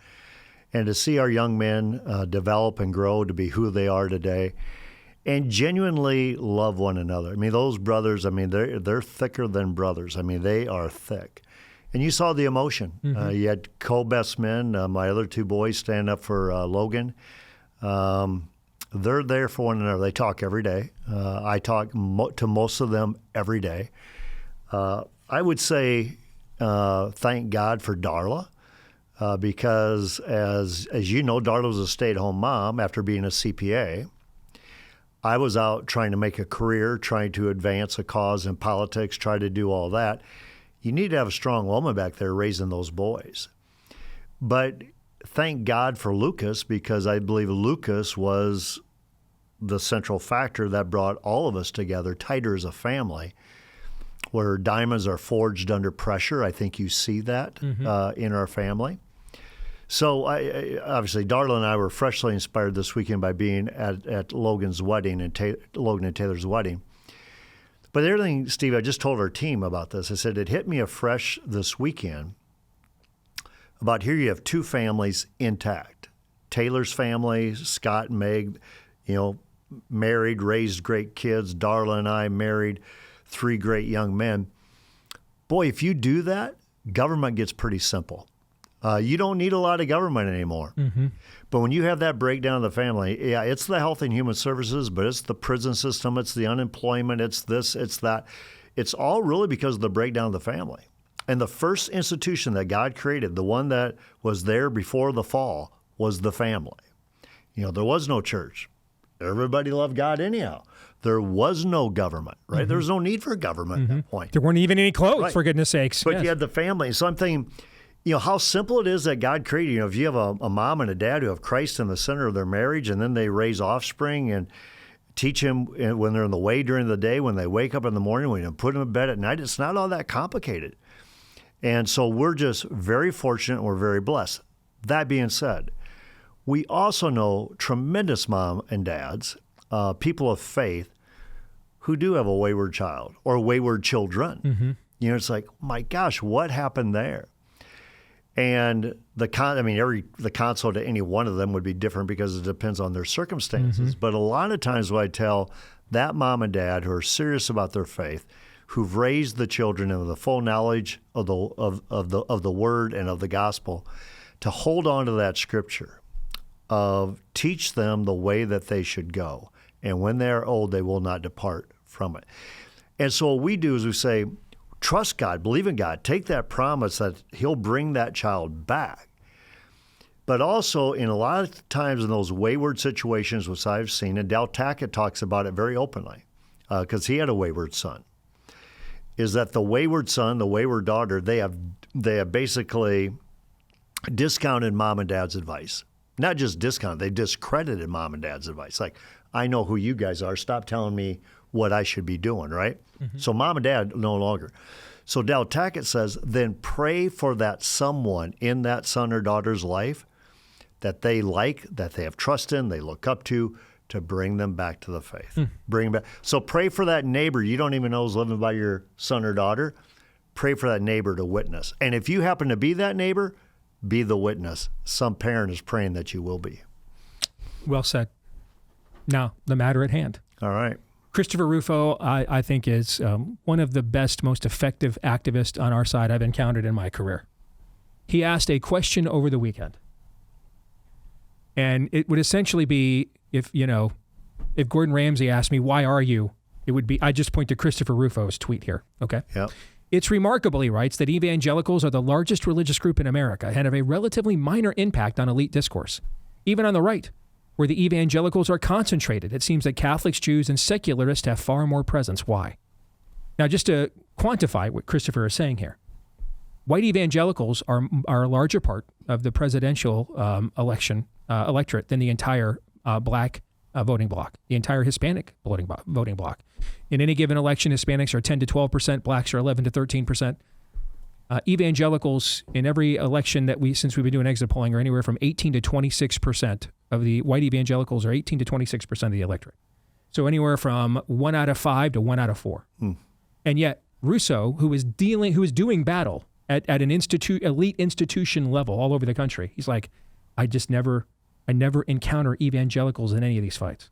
And to see our young men develop and grow to be who they are today, and genuinely love one another. I mean, those brothers, they're thicker than brothers. They are thick. And you saw the emotion. Mm-hmm. You had co-best men, my other two boys stand up for Logan. They're there for one another. They talk every day. I talk to most of them every day. I would say thank God for Darla because, as you know, Darla was a stay-at-home mom after being a CPA. I was out trying to make a career, trying to advance a cause in politics, try to do all that. You need to have a strong woman back there raising those boys. But thank God for Lucas, because I believe Lucas was the central factor that brought all of us together tighter as a family, where diamonds are forged under pressure. I think you see that in our family. So obviously, Darla and I were freshly inspired this weekend by being at Logan's wedding and Logan and Taylor's wedding. But everything, Steve, I just told our team about this. I said it hit me afresh this weekend about here you have two families intact. Taylor's family, Scott and Meg, married, raised great kids. Darla and I married 3 great young men. Boy, if you do that, government gets pretty simple. You don't need a lot of government anymore. But when you have that breakdown of the family, it's the Health and Human Services, but it's the prison system, it's the unemployment, it's this, it's that. It's all really because of the breakdown of the family. And the first institution that God created, the one that was there before the fall, was the family. There was no church. Everybody loved God anyhow. There was no government, right? There was no need for government at that point. There weren't even any clothes, for goodness sakes. But you had the family. So I'm thinking, how simple it is that God created. If you have a mom and a dad who have Christ in the center of their marriage, and then they raise offspring and teach him when they're in the way during the day, when they wake up in the morning, when you put them in bed at night, it's not all that complicated. And so we're just very fortunate and we're very blessed. That being said, we also know tremendous mom and dads, people of faith, who do have a wayward child or wayward children. It's like, my gosh, what happened there? And the console to any one of them would be different because it depends on their circumstances. But a lot of times what I tell that mom and dad who are serious about their faith, who've raised the children in the full knowledge of the word and of the gospel, to hold on to that scripture of teach them the way that they should go. And when they are old, they will not depart from it. And so what we do is we say, trust God, believe in God, take that promise that he'll bring that child back. But also, in a lot of times in those wayward situations, which I've seen, and Dal Tackett talks about it very openly, because he had a wayward son, is that the wayward son, the wayward daughter, they have basically discounted mom and dad's advice. Not just discounted, they discredited mom and dad's advice. Like, I know who you guys are. Stop telling me what I should be doing, right? So mom and dad no longer. So Dal Tackett says, then pray for that someone in that son or daughter's life that they like, that they have trust in, they look up to bring them back to the faith. Bring them back. So pray for that neighbor you don't even know is living by your son or daughter. Pray for that neighbor to witness. And if you happen to be that neighbor, be the witness. Some parent is praying that you will be. Well said. Now, the matter at hand. All right. Christopher Rufo, I think, is one of the best, most effective activists on our side I've encountered in my career. He asked a question over the weekend. And it would essentially be, if Gordon Ramsay asked me, why are you? It would be, I just point to Christopher Rufo's tweet here, okay? Yep. It's remarkable, he writes, that evangelicals are the largest religious group in America and have a relatively minor impact on elite discourse. Even on the right, where the evangelicals are concentrated, it seems that Catholics, Jews, and secularists have far more presence. Why? Now, just to quantify what Christopher is saying here, white evangelicals are a larger part of the presidential electorate than the entire black voting bloc, the entire Hispanic voting bloc. In any given election, Hispanics are 10 to 12%, blacks are 11 to 13%. Evangelicals in every election since we've been doing exit polling, are anywhere from 18 to 26% of the white evangelicals, are 18 to 26% of the electorate. So anywhere from 1 out of 5 to 1 out of 4. And yet Russo, who is doing battle at an elite institution level all over the country, he's like, I never encounter evangelicals in any of these fights.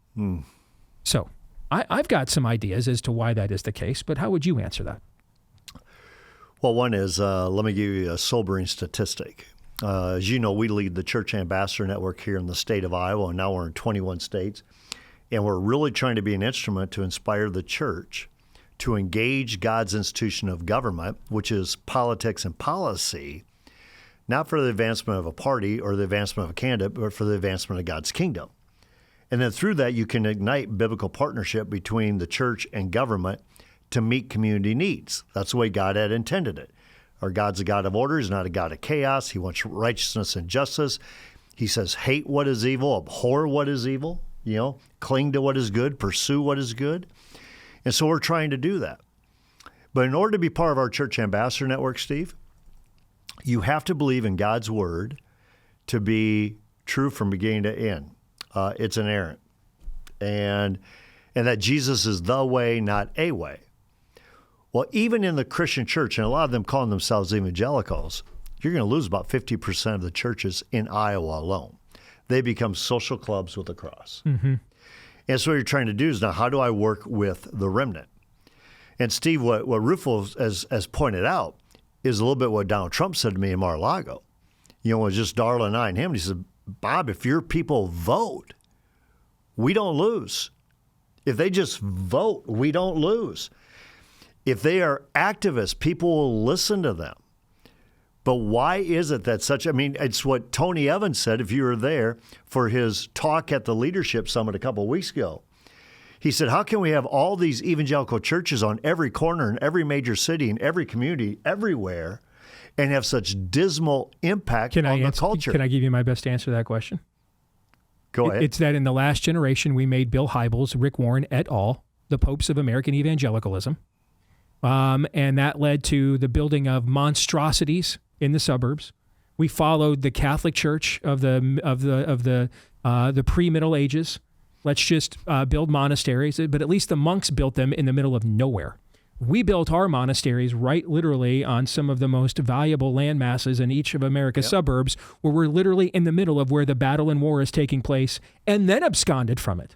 So I've got some ideas as to why that is the case, but how would you answer that? Well, one is, let me give you a sobering statistic. As you know, we lead the Church Ambassador Network here in the state of Iowa, and now we're in 21 states. And we're really trying to be an instrument to inspire the church to engage God's institution of government, which is politics and policy, not for the advancement of a party or the advancement of a candidate, but for the advancement of God's kingdom. And then through that, you can ignite biblical partnership between the church and government to meet community needs. That's the way God had intended it. Our God's a God of order. He's not a God of chaos. He wants righteousness and justice. He says, hate what is evil, abhor what is evil, cling to what is good, pursue what is good. And so we're trying to do that. But in order to be part of our Church Ambassador Network, Steve, you have to believe in God's word to be true from beginning to end. It's inerrant. And that Jesus is the way, not a way. Well, even in the Christian church, and a lot of them calling themselves evangelicals, you're going to lose about 50% of the churches in Iowa alone. They become social clubs with a cross. Mm-hmm. And so what you're trying to do is, now, how do I work with the remnant? And Steve, what Rufo has pointed out is a little bit what Donald Trump said to me in Mar-a-Lago. It was just Darla and I and him. And he said, Bob, if your people vote, we don't lose. If they just vote, we don't lose. If they are activists, people will listen to them. But why is it that it's what Tony Evans said, if you were there, for his talk at the Leadership Summit a couple of weeks ago. He said, how can we have all these evangelical churches on every corner in every major city, in every community, everywhere, and have such dismal impact on the culture? Can I give you my best answer to that question? Go ahead. It's that in the last generation, we made Bill Hybels, Rick Warren et al., the popes of American evangelicalism. And that led to the building of monstrosities in the suburbs. We followed the Catholic Church of the pre-Middle Ages. Let's just build monasteries, but at least the monks built them in the middle of nowhere. We built our monasteries right literally on some of the most valuable land masses in each of America's suburbs, where we're literally in the middle of where the battle and war is taking place, and then absconded from it.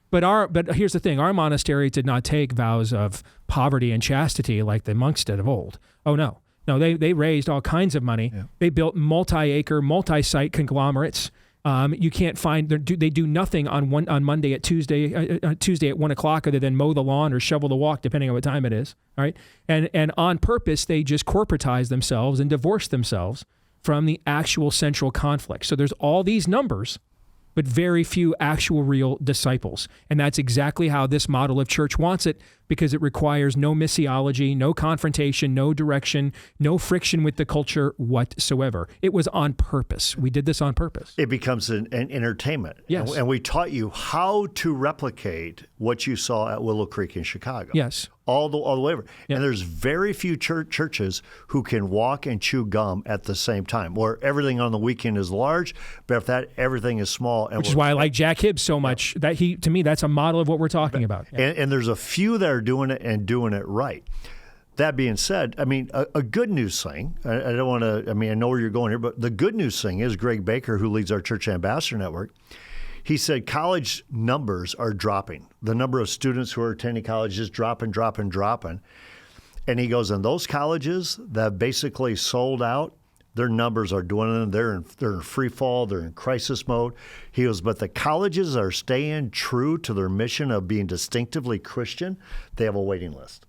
But here's the thing, our monasteries did not take vows of poverty and chastity like the monks did of old. Oh, no. No, they raised all kinds of money. Yeah. They built multi-acre, multi-site conglomerates. You can't find, they do nothing on Monday at Tuesday at 1 o'clock other than mow the lawn or shovel the walk, depending on what time it is. All right. And on purpose, they just corporatize themselves and divorce themselves from the actual central conflict. So there's all these numbers, but very few actual real disciples. And that's exactly how this model of church wants it, because it requires no missiology, no confrontation, no direction, no friction with the culture whatsoever. It was on purpose. We did this on purpose. It becomes an entertainment. Yes. And we taught you how to replicate what you saw at Willow Creek in Chicago. Yes. All the way over. Yep. And there's very few churches who can walk and chew gum at the same time, where everything on the weekend is large, but if that everything is small. Which is why I like Jack Hibbs so much. That to me, that's a model of what we're talking about. Yeah. And there's a few that are doing it and doing it right. That being said, a good news thing, I don't want to, I know where you're going here, but the good news thing is Greg Baker, who leads our Church Ambassador Network, he said college numbers are dropping. The number of students who are attending college is dropping. And he goes, and those colleges that basically sold out, their numbers are dwindling. They're in free fall. They're in crisis mode. He goes, but the colleges are staying true to their mission of being distinctively Christian. They have a waiting list.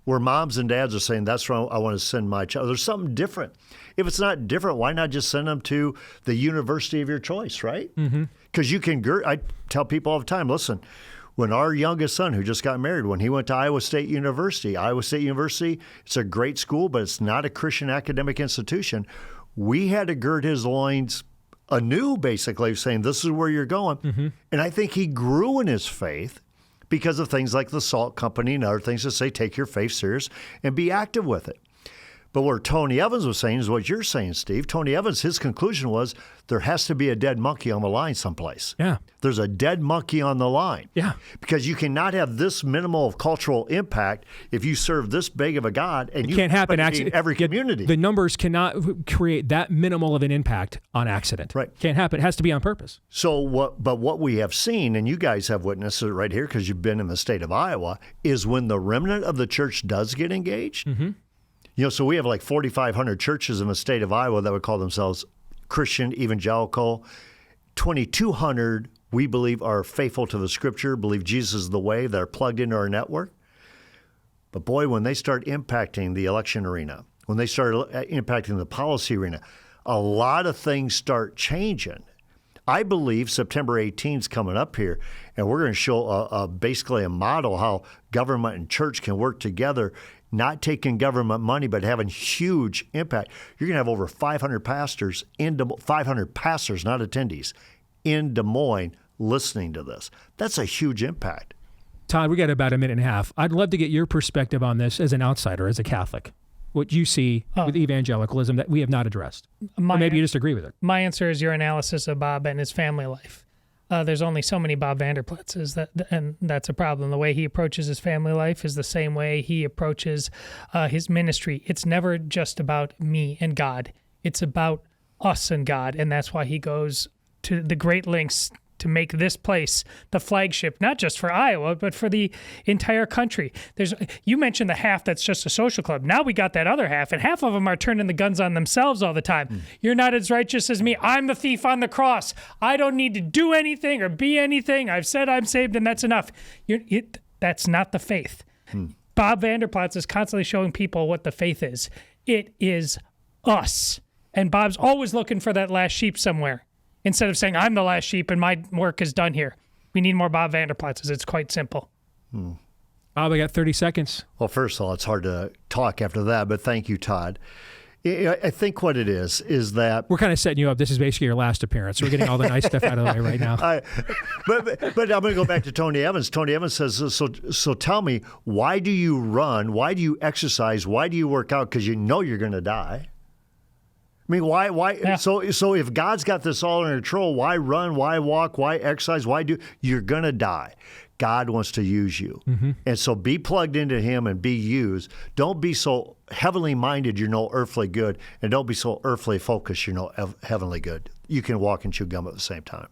Where moms and dads are saying, that's where I want to send my child. There's something different. If it's not different, why not just send them to the university of your choice, right? Because you can, I tell people all the time, listen, when our youngest son, who just got married, when he went to Iowa State University, it's a great school, but it's not a Christian academic institution. We had to gird his loins anew, basically, saying, this is where you're going. And I think he grew in his faith because of things like the Salt Company and other things that say, take your faith serious and be active with it. But what Tony Evans was saying is what you're saying, Steve. Tony Evans, his conclusion was there has to be a dead monkey on the line someplace. Yeah. There's a dead monkey on the line. Yeah. Because you cannot have this minimal of cultural impact if you serve this big of a God and it can't happen in every community. The numbers cannot create that minimal of an impact on accident. Right. Can't happen. It has to be on purpose. So what we have seen, and you guys have witnessed it right here because you've been in the state of Iowa, is when the remnant of the church does get engaged, So we have like 4,500 churches in the state of Iowa that would call themselves Christian, Evangelical. 2,200 we believe are faithful to the Scripture, believe Jesus is the way, that are plugged into our network. But boy, when they start impacting the election arena, when they start impacting the policy arena, a lot of things start changing. I believe September 18th is coming up here, and we're going to show basically a model how government and church can work together, not taking government money, but having huge impact. You're going to have over 500 pastors, 500 pastors, not attendees, in Des Moines listening to this. That's a huge impact. Todd, we got about a minute and a half. I'd love to get your perspective on this as an outsider, as a Catholic. What you see with evangelicalism that we have not addressed. Or maybe you just agree with it. My answer is your analysis of Bob and his family life. There's only so many Bob Vander Plaatses, and that's a problem. The way he approaches his family life is the same way he approaches his ministry. It's never just about me and God. It's about us and God, and that's why he goes to the great lengths to make this place the flagship, not just for Iowa, but for the entire country. You mentioned the half that's just a social club. Now we got that other half, and half of them are turning the guns on themselves all the time. You're not as righteous as me. I'm the thief on the cross. I don't need to do anything or be anything. I've said I'm saved, and that's enough. That's not the faith. Bob Vander Plaats is constantly showing people what the faith is. It is us. And Bob's always looking for that last sheep somewhere. Instead of saying, I'm the last sheep and my work is done here. We need more Bob Vander Plaatses. It's quite simple. Bob, I got 30 seconds. Well, first of all, it's hard to talk after that, but thank you, Todd. I think what it is that... We're kind of setting you up. This is basically your last appearance. We're getting all the nice stuff out of the way right now. But I'm going to go back to Tony Evans. Tony Evans says, so tell me, why do you run? Why do you exercise? Why do you work out? Because you know you're going to die. I mean, why? Yeah. So if God's got this all under control, why run? Why walk? Why exercise? You're going to die. God wants to use you. Mm-hmm. And so be plugged into him and be used. Don't be so heavenly minded you're no earthly good, and don't be so earthly focused you're no heavenly good. You can walk and chew gum at the same time.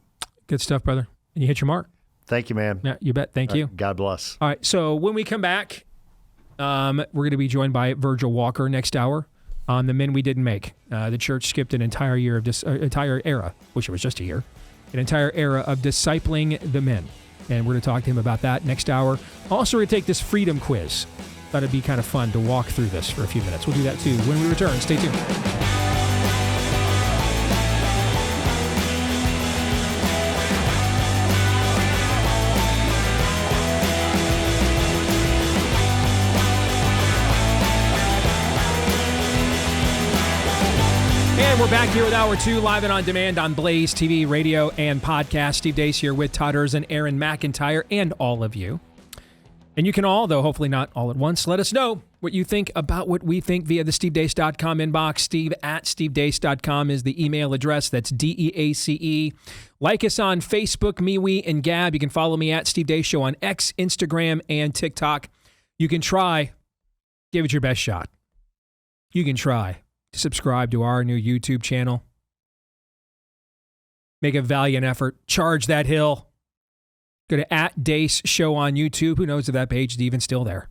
Good stuff, brother. And you hit your mark. Thank you, man. Yeah, you bet. Thank you. God bless. All right, so when we come back, we're going to be joined by Virgil Walker next hour on the men we didn't make. The church skipped an entire year of entire era, wish it was just a year, an entire era of discipling the men. And we're going to talk to him about that next hour. Also, we're going to take this freedom quiz. Thought it'd be kind of fun to walk through this for a few minutes. We'll do that too when we return. Stay tuned. And we're back here with Hour 2, live and on demand on Blaze TV, radio, and podcast. Steve Deace here with Todd Erz and Aaron McIntyre and all of you. And you can all, though hopefully not all at once, let us know what you think about what we think via the stevedeace.com inbox. Steve@stevedeace.com is the email address. That's DEACE. Like us on Facebook, MeWe, and Gab. You can follow me at Steve Deace Show on X, Instagram, and TikTok. You can try. Give it your best shot. You can try to subscribe to our new YouTube channel. Make a valiant effort. Charge that hill. Go to @Deace Show on YouTube. Who knows if that page is even still there?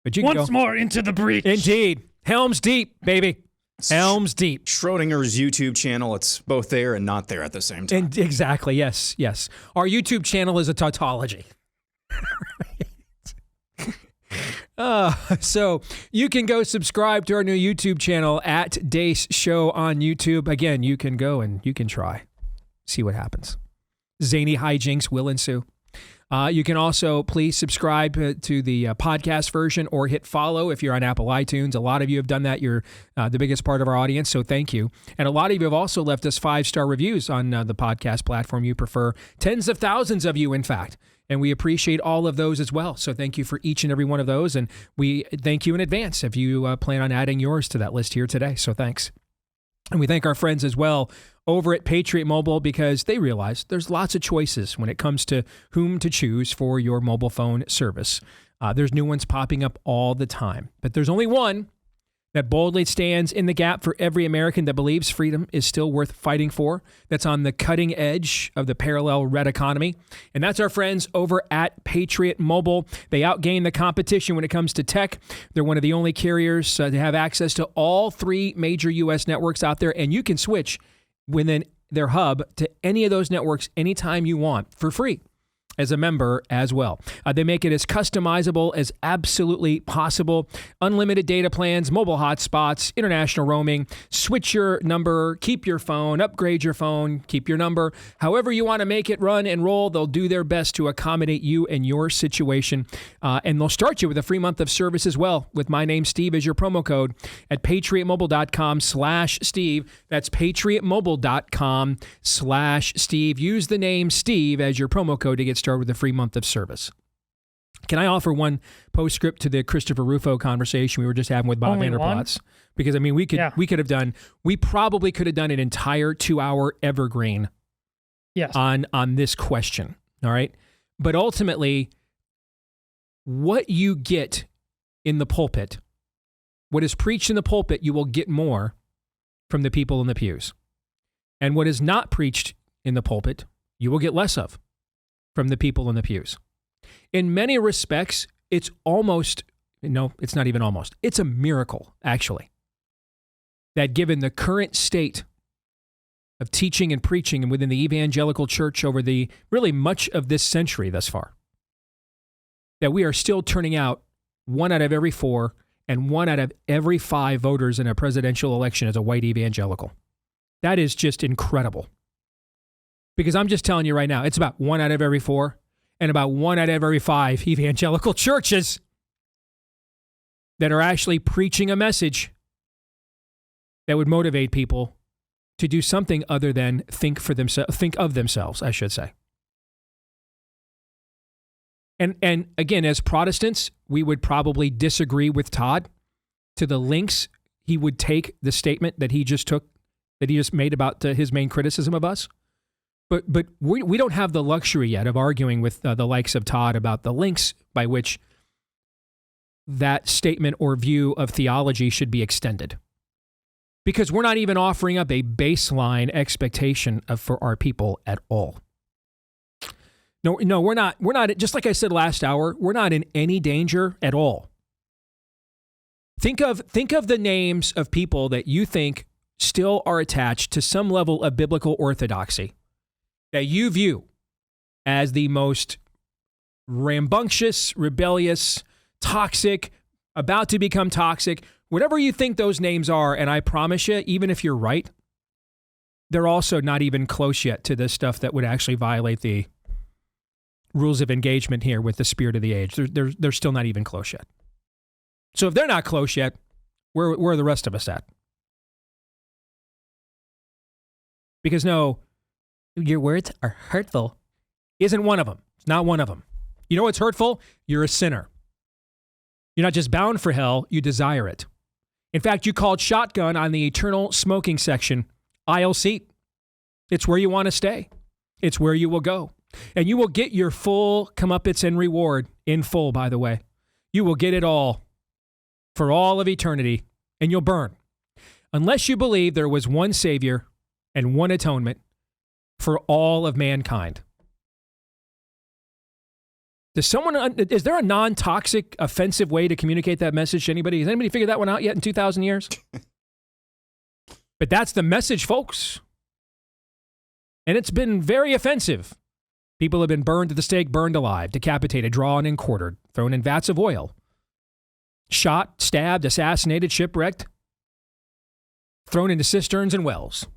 But you can Once more into the breach. Indeed. Helms deep, baby. Helms deep. Schrodinger's YouTube channel. It's both there and not there at the same time. And exactly. Yes. Yes. Our YouTube channel is a tautology. So you can go subscribe to our new YouTube channel @Deace Show on YouTube. Again, you can go and you can try. See what happens. Zany hijinks will ensue. You can also please subscribe to the podcast version or hit follow if you're on Apple iTunes. A lot of you have done that. You're the biggest part of our audience, so thank you. And a lot of you have also left us 5-star reviews on the podcast platform you prefer. Tens of thousands of you, in fact. And we appreciate all of those as well. So thank you for each and every one of those. And we thank you in advance if you plan on adding yours to that list here today. So thanks. And we thank our friends as well over at Patriot Mobile because they realize there's lots of choices when it comes to whom to choose for your mobile phone service. There's new ones popping up all the time, but there's only one that boldly stands in the gap for every American that believes freedom is still worth fighting for, that's on the cutting edge of the parallel red economy. And that's our friends over at Patriot Mobile. They outgain the competition when it comes to tech. They're one of the only carriers to have access to all 3 major U.S. networks out there, and you can switch within their hub to any of those networks anytime you want for free as a member as well. They make it as customizable as absolutely possible. Unlimited data plans, mobile hotspots, international roaming. Switch your number, keep your phone, upgrade your phone, keep your number. However you want to make it run and roll, they'll do their best to accommodate you and your situation. And they'll start you with a free month of service as well with my name, Steve, as your promo code at patriotmobile.com/Steve. That's patriotmobile.com/Steve. Use the name Steve as your promo code to get started with a free month of service. Can I offer one postscript to the Christopher Rufo conversation we were just having with Bob Vander Plaats? Because I mean, we probably could have done an entire 2-hour evergreen on this question. All right. But ultimately, what you get in the pulpit, what is preached in the pulpit, you will get more from the people in the pews. And what is not preached in the pulpit, you will get less of from the people in the pews. In many respects, it's almost, no, it's not even almost. It's a miracle, actually, that given the current state of teaching and preaching and within the evangelical church over the really much of this century thus far, that we are still turning out 1 out of every 4 and 1 out of every 5 voters in a presidential election as a white evangelical. That is just incredible. Because I'm just telling you right now, it's about 1 out of every 4 and about 1 out of every 5 evangelical churches that are actually preaching a message that would motivate people to do something other than think of themselves, I should say. And again, as Protestants, we would probably disagree with Todd to the lengths he would take the statement that he just made about his main criticism of us. But we don't have the luxury yet of arguing with the likes of Todd about the lengths by which that statement or view of theology should be extended. Because we're not even offering up a baseline expectation for our people at all. No, we're not, just like I said last hour, we're not in any danger at all. Think of the names of people that you think still are attached to some level of biblical orthodoxy that you view as the most rambunctious, rebellious, toxic, about to become toxic, whatever you think those names are, and I promise you, even if you're right, they're also not even close yet to this stuff that would actually violate the rules of engagement here with the spirit of the age. They're still not even close yet. So if they're not close yet, where are the rest of us at? Because no, your words are hurtful isn't one of them. It's not one of them. You know what's hurtful? You're a sinner. You're not just bound for hell, you desire it. In fact, you called shotgun on the eternal smoking section, aisle seat. It's where you want to stay. It's where you will go. And you will get your full comeuppance and reward in full, by the way. You will get it all for all of eternity, and you'll burn. Unless you believe there was one Savior and one atonement for all of mankind. Is there a non-toxic, offensive way to communicate that message to anybody? Has anybody figured that one out yet in 2,000 years? But that's the message, folks. And it's been very offensive. People have been burned at the stake, burned alive, decapitated, drawn and quartered, thrown in vats of oil, shot, stabbed, assassinated, shipwrecked, thrown into cisterns and wells.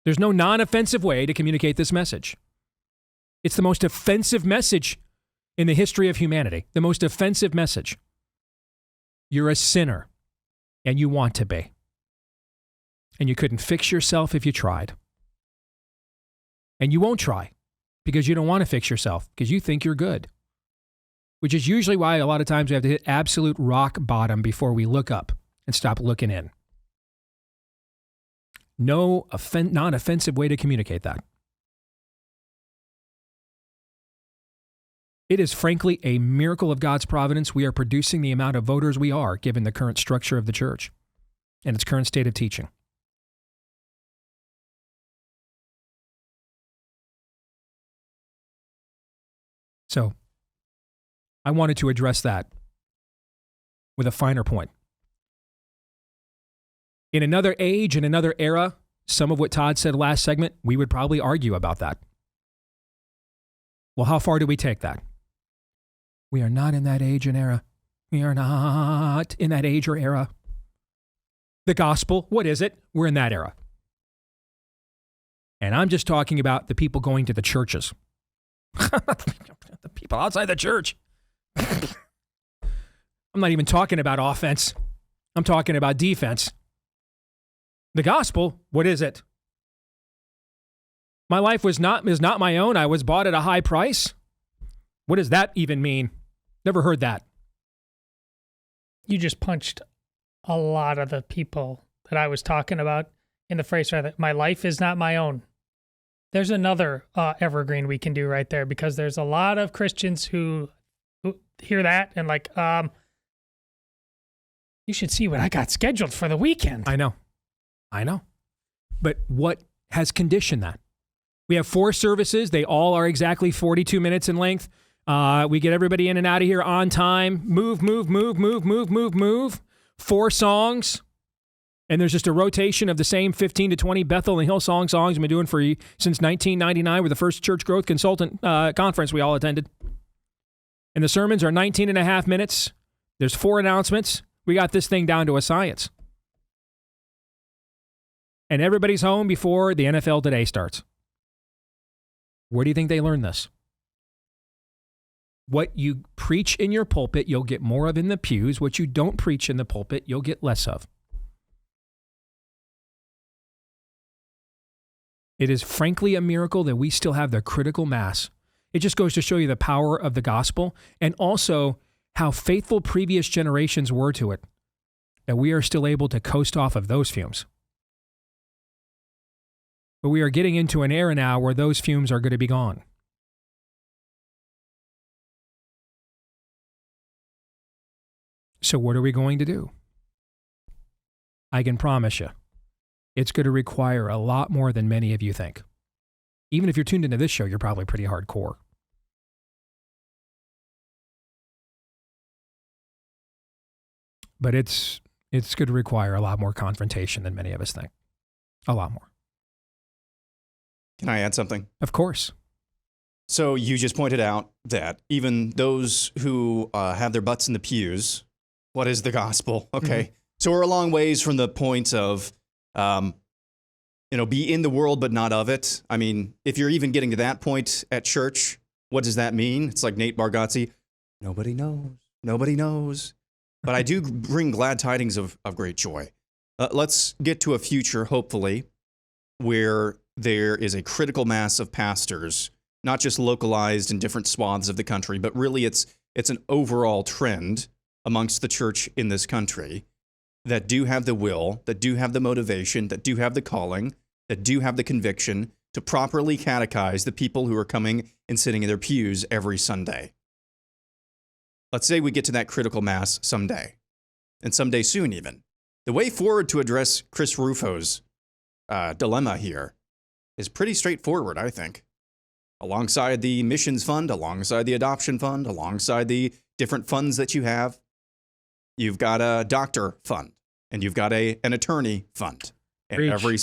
There's no non-offensive way to communicate this message. It's the most offensive message in the history of humanity. The most offensive message. You're a sinner, and you want to be. And you couldn't fix yourself if you tried. And you won't try, because you don't want to fix yourself, because you think you're good. Which is usually why a lot of times we have to hit absolute rock bottom before we look up and stop looking in. No non-offensive way to communicate that. It is frankly a miracle of God's providence we are producing the amount of voters we are, given the current structure of the church and its current state of teaching. So, I wanted to address that with a finer point. In another age, in another era, some of what Todd said last segment, we would probably argue about that. Well, how far do we take that? We are not in that age and era. We are not in that age or era. The gospel, what is it? We're in that era. And I'm just talking about the people going to the churches. The people outside the church. I'm not even talking about offense. I'm talking about defense. The gospel, what is it? My life is not my own. I was bought at a high price. What does that even mean? Never heard that. You just punched a lot of the people that I was talking about in the phrase, my life is not my own. There's another evergreen we can do right there, because there's a lot of Christians who hear that and like, you should see what I got scheduled for the weekend. I know. But what has conditioned that? We have 4 services. They all are exactly 42 minutes in length. We get everybody in and out of here on time. Move. 4 songs. And there's just a rotation of the same 15 to 20 Bethel and Hillsong songs we've been doing since 1999 with the first church growth consultant conference we all attended. And the sermons are 19 and a half minutes. There's 4 announcements. We got this thing down to a science. And everybody's home before the NFL Today starts. Where do you think they learn this? What you preach in your pulpit, you'll get more of in the pews. What you don't preach in the pulpit, you'll get less of. It is frankly a miracle that we still have the critical mass. It just goes to show you the power of the gospel and also how faithful previous generations were to it, that we are still able to coast off of those fumes. But we are getting into an era now where those fumes are going to be gone. So what are we going to do? I can promise you, it's going to require a lot more than many of you think. Even if you're tuned into this show, you're probably pretty hardcore. But it's going to require a lot more confrontation than many of us think. A lot more. Can I add something? Of course. So you just pointed out that even those who have their butts in the pews, what is the gospel? Okay. Mm-hmm. So we're a long ways from the point of, be in the world but not of it. I mean, if you're even getting to that point at church, what does that mean? It's like Nate Bargatze. Nobody knows. But I do bring glad tidings of great joy. Let's get to a future, hopefully, where there is a critical mass of pastors, not just localized in different swaths of the country, but really it's an overall trend amongst the church in this country that do have the will, that do have the motivation, that do have the calling, that do have the conviction to properly catechize the people who are coming and sitting in their pews every Sunday. Let's say we get to that critical mass someday, and someday soon even. The way forward to address Chris Rufo's dilemma here is pretty straightforward, I think. Alongside the missions fund, alongside the adoption fund, alongside the different funds that you have, you've got a doctor fund, and you've got an attorney fund. And every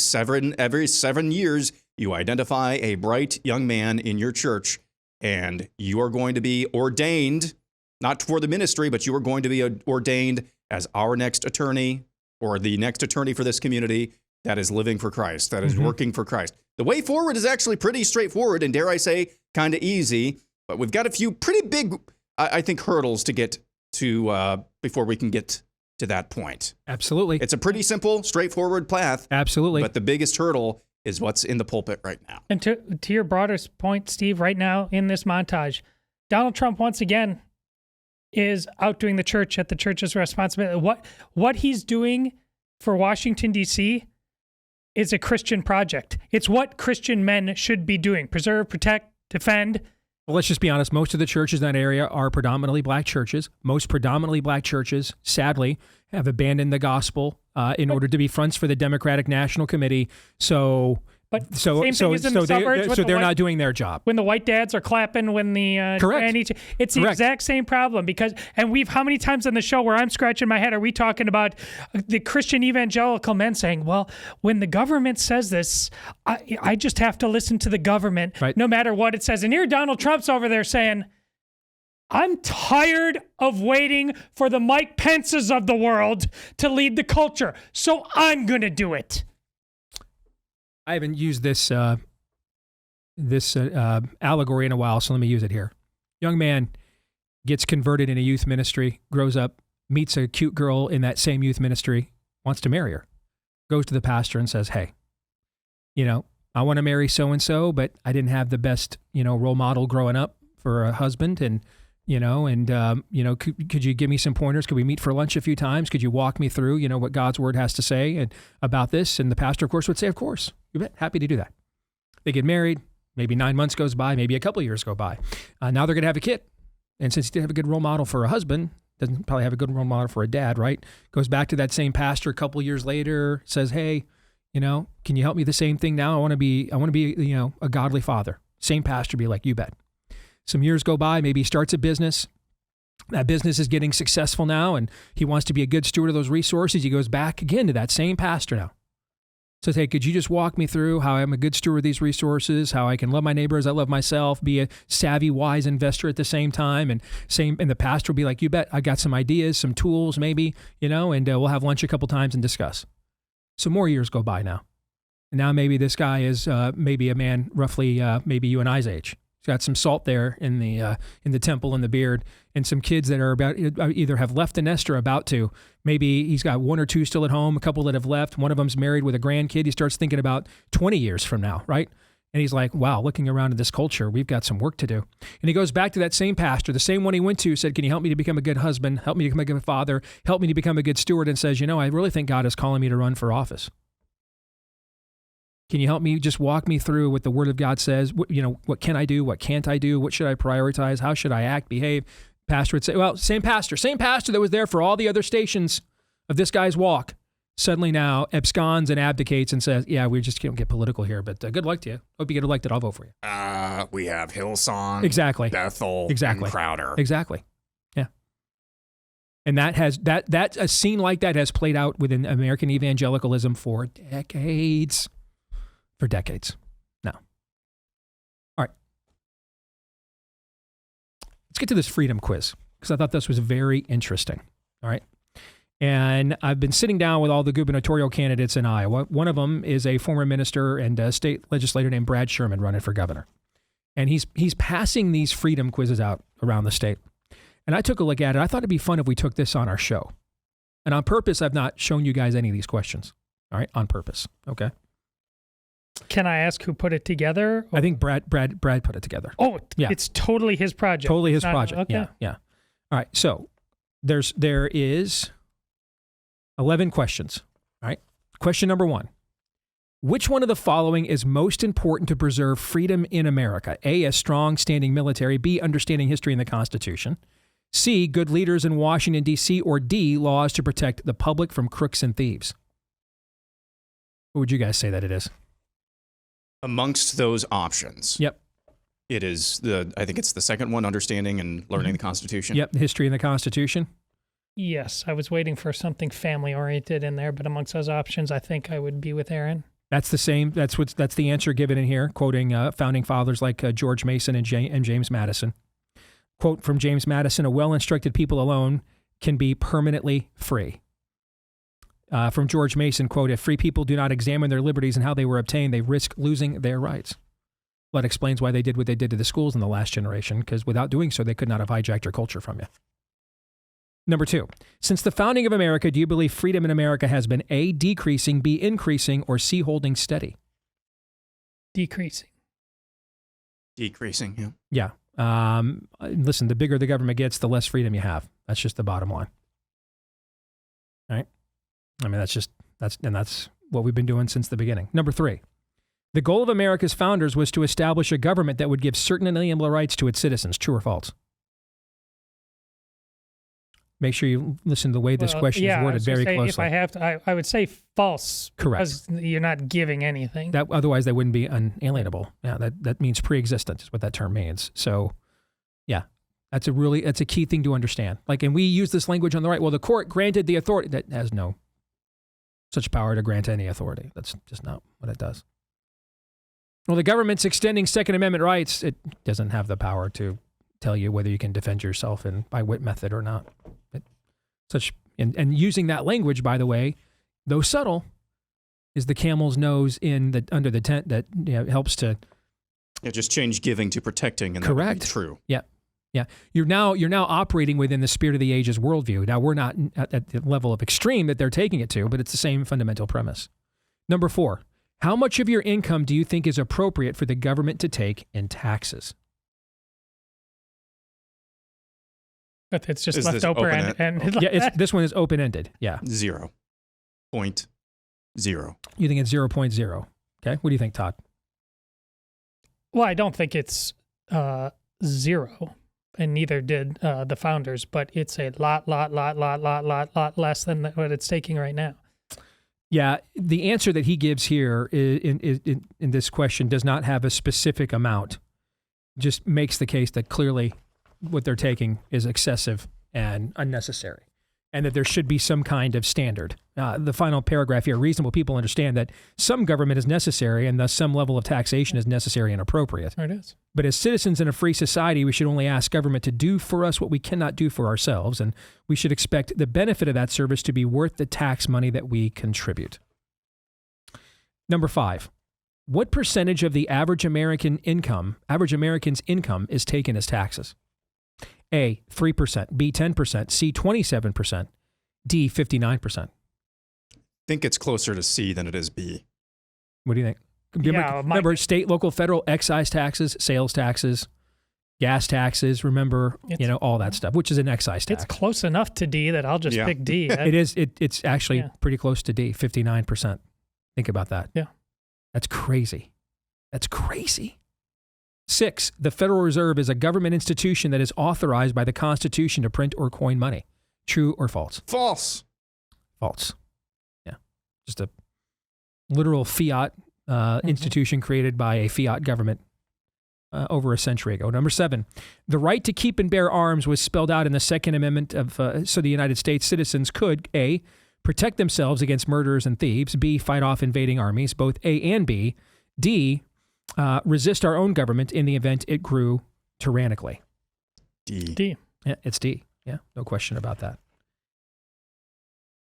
seven years, you identify a bright young man in your church, and you are going to be ordained, not for the ministry, but you are going to be ordained as our next attorney or the next attorney for this community that is living for Christ, that is working for Christ. The way forward is actually pretty straightforward and, dare I say, kind of easy, but we've got a few pretty big, I think, hurdles to get to before we can get to that point. Absolutely. It's a pretty simple, straightforward path. Absolutely. But the biggest hurdle is what's in the pulpit right now. And to your broader point, Steve, right now in this montage, Donald Trump once again is outdoing the church at the church's responsibility. What he's doing for Washington, D.C. is a Christian project. It's what Christian men should be doing. Preserve, protect, defend. Well, let's just be honest. Most of the churches in that area are predominantly black churches. Most predominantly black churches, sadly, have abandoned the gospel in order to be fronts for the Democratic National Committee. So they're not doing their job. When the white dads are clapping, when the Correct. It's the exact same problem how many times on the show where I'm scratching my head are we talking about the Christian evangelical men saying, well, when the government says this, I just have to listen to the government no matter what it says. And here Donald Trump's over there saying, I'm tired of waiting for the Mike Pences of the world to lead the culture, so I'm going to do it. I haven't used this allegory in a while, so let me use it here. Young man gets converted in a youth ministry, grows up, meets a cute girl in that same youth ministry, wants to marry her, goes to the pastor and says, hey, I want to marry so-and-so, but I didn't have the best, role model growing up for a husband. And, could you give me some pointers? Could we meet for lunch a few times? Could you walk me through, what God's word has to say about this? And the pastor, of course, would say, of course, you bet, happy to do that. They get married. Maybe 9 months goes by. Maybe a couple of years go by. Now they're going to have a kid. And since he didn't have a good role model for a husband, doesn't probably have a good role model for a dad, right? Goes back to that same pastor a couple of years later, says, hey, can you help me the same thing now? I want to be, a godly father. Same pastor be like, you bet. Some years go by, maybe he starts a business. That business is getting successful now, and he wants to be a good steward of those resources. He goes back again to that same pastor now. Says, hey, could you just walk me through how I'm a good steward of these resources, how I can love my neighbor as I love myself, be a savvy, wise investor at the same time? And the pastor will be like, you bet, I got some ideas, some tools maybe, and we'll have lunch a couple times and discuss. So more years go by now. And now maybe this guy is maybe a man roughly maybe you and I's age. He's got some salt there in the temple and the beard, and some kids that are about either have left the nest or about to. Maybe he's got one or two still at home, a couple that have left. One of them's married with a grandkid. He starts thinking about 20 years from now, right? And he's like, wow, looking around at this culture, we've got some work to do. And he goes back to that same pastor, the same one he went to, said, can you help me to become a good husband, help me to become a good father, help me to become a good steward, and says, I really think God is calling me to run for office. Can you help me, just walk me through what the Word of God says? What can I do? What can't I do? What should I prioritize? How should I act, behave? Pastor would say, well, same pastor that was there for all the other stations of this guy's walk, suddenly now absconds and abdicates and says, yeah, we just can't get political here, but good luck to you. Hope you get elected. I'll vote for you. We have Hillsong, exactly, Bethel, exactly, and Crowder. Exactly. Yeah. And that a scene like that has played out within American evangelicalism for decades. For decades now. All right. Let's get to this freedom quiz, because I thought this was very interesting. All right. And I've been sitting down with all the gubernatorial candidates in Iowa. One of them is a former minister and a state legislator named Brad Sherman running for governor. And he's passing these freedom quizzes out around the state. And I took a look at it. I thought it'd be fun if we took this on our show. And on purpose, I've not shown you guys any of these questions. All right. On purpose. Okay. Can I ask who put it together? I think Brad put it together. Oh, yeah. It's totally his project. Totally his project. Okay. Yeah. All right. So there is 11 questions. All right. Question number 1. Which one of the following is most important to preserve freedom in America? A, a strong standing military. B, understanding history and the Constitution. C, good leaders in Washington, D.C. Or D, laws to protect the public from crooks and thieves. What would you guys say that it is? Amongst those options, yep, it is I think it's the second one, understanding and learning the Constitution. Yep, history and the Constitution. Yes, I was waiting for something family-oriented in there, but amongst those options, I think I would be with Aaron. That's the same. That's the answer given in here, quoting founding fathers like George Mason and James Madison. Quote from James Madison: "A well-instructed people alone can be permanently free." From George Mason, quote, "If free people do not examine their liberties and how they were obtained, they risk losing their rights." Well, that explains why they did what they did to the schools in the last generation, because without doing so, they could not have hijacked your culture from you. Number 2, since the founding of America, do you believe freedom in America has been A, decreasing, B, increasing, or C, holding steady? Decreasing. Decreasing, yeah. Yeah. Listen, the bigger the government gets, the less freedom you have. That's just the bottom line. All right? I mean, that's what we've been doing since the beginning. Number 3, The goal of America's founders was to establish a government that would give certain inalienable rights to its citizens. True or false? Make sure you listen to the way this question is worded very closely. If I have to, I would say false. Correct. Because you're not giving anything. Otherwise, they wouldn't be unalienable. Yeah, that means pre-existent is what that term means. So, yeah, that's a key thing to understand. And we use this language on the right. Well, the court granted the authority. That has no such power to grant any authority. That's just not what it does. Well, the government's extending Second Amendment rights. It doesn't have the power to tell you whether you can defend yourself by what method or not. And using that language, by the way, though subtle, is the camel's nose under the tent that helps to just change giving to protecting, and correct. That would be true. Yeah. You're now operating within the spirit of the ages worldview. Now we're not at the level of extreme that they're taking it to, but it's the same fundamental premise. Number 4, how much of your income do you think is appropriate for the government to take in taxes? But it's just left open. This one is open-ended. Yeah. 0.0. You think it's 0.0. Okay. What do you think, Todd? Well, I don't think it's 0, and neither did the founders, but it's a lot less than what it's taking right now. Yeah. The answer that he gives here in this question does not have a specific amount. Just makes the case that clearly what they're taking is excessive and unnecessary, and that there should be some kind of standard. The final paragraph here, reasonable people understand that some government is necessary and thus some level of taxation is necessary and appropriate. It is. But as citizens in a free society, we should only ask government to do for us what we cannot do for ourselves, and we should expect the benefit of that service to be worth the tax money that we contribute. Number 5, what percentage of the average American's income is taken as taxes? A, 3%, B, 10%, C, 27%, D, 59%. I think it's closer to C than it is B. What do you think? Remember state, local, federal, excise taxes, sales taxes, gas taxes, remember, all that stuff, which is an excise tax. It's close enough to D that I'll just pick D. It is. It's actually pretty close to D, 59%. Think about that. Yeah. That's crazy. 6, the Federal Reserve is a government institution that is authorized by the Constitution to print or coin money. True or false? False. False. Yeah. Just a literal fiat institution created by a fiat government over a century ago. Number 7, the right to keep and bear arms was spelled out in the Second Amendment so the United States citizens could, A, protect themselves against murderers and thieves, B, fight off invading armies, both A and B, D, resist our own government in the event it grew tyrannically. D. Yeah, it's D. Yeah, no question about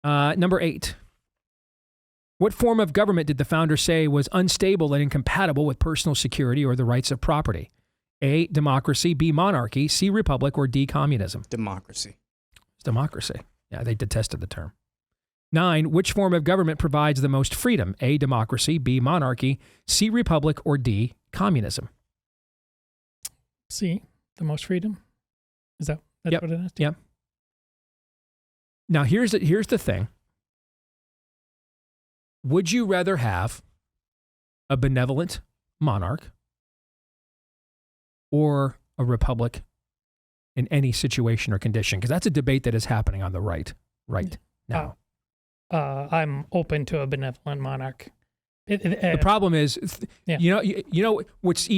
that. Number 8. What form of government did the founders say was unstable and incompatible with personal security or the rights of property? A, democracy, B, monarchy, C, republic, or D, communism? Democracy. It's democracy. Yeah, they detested the term. 9, which form of government provides the most freedom? A, democracy, B, monarchy, C, republic, or D, communism? C, the most freedom? That's what it is? Yep. Now, here's the thing. Would you rather have a benevolent monarch or a republic in any situation or condition? Because that's a debate that is happening on the right now. I'm open to a benevolent monarch. The problem is, what's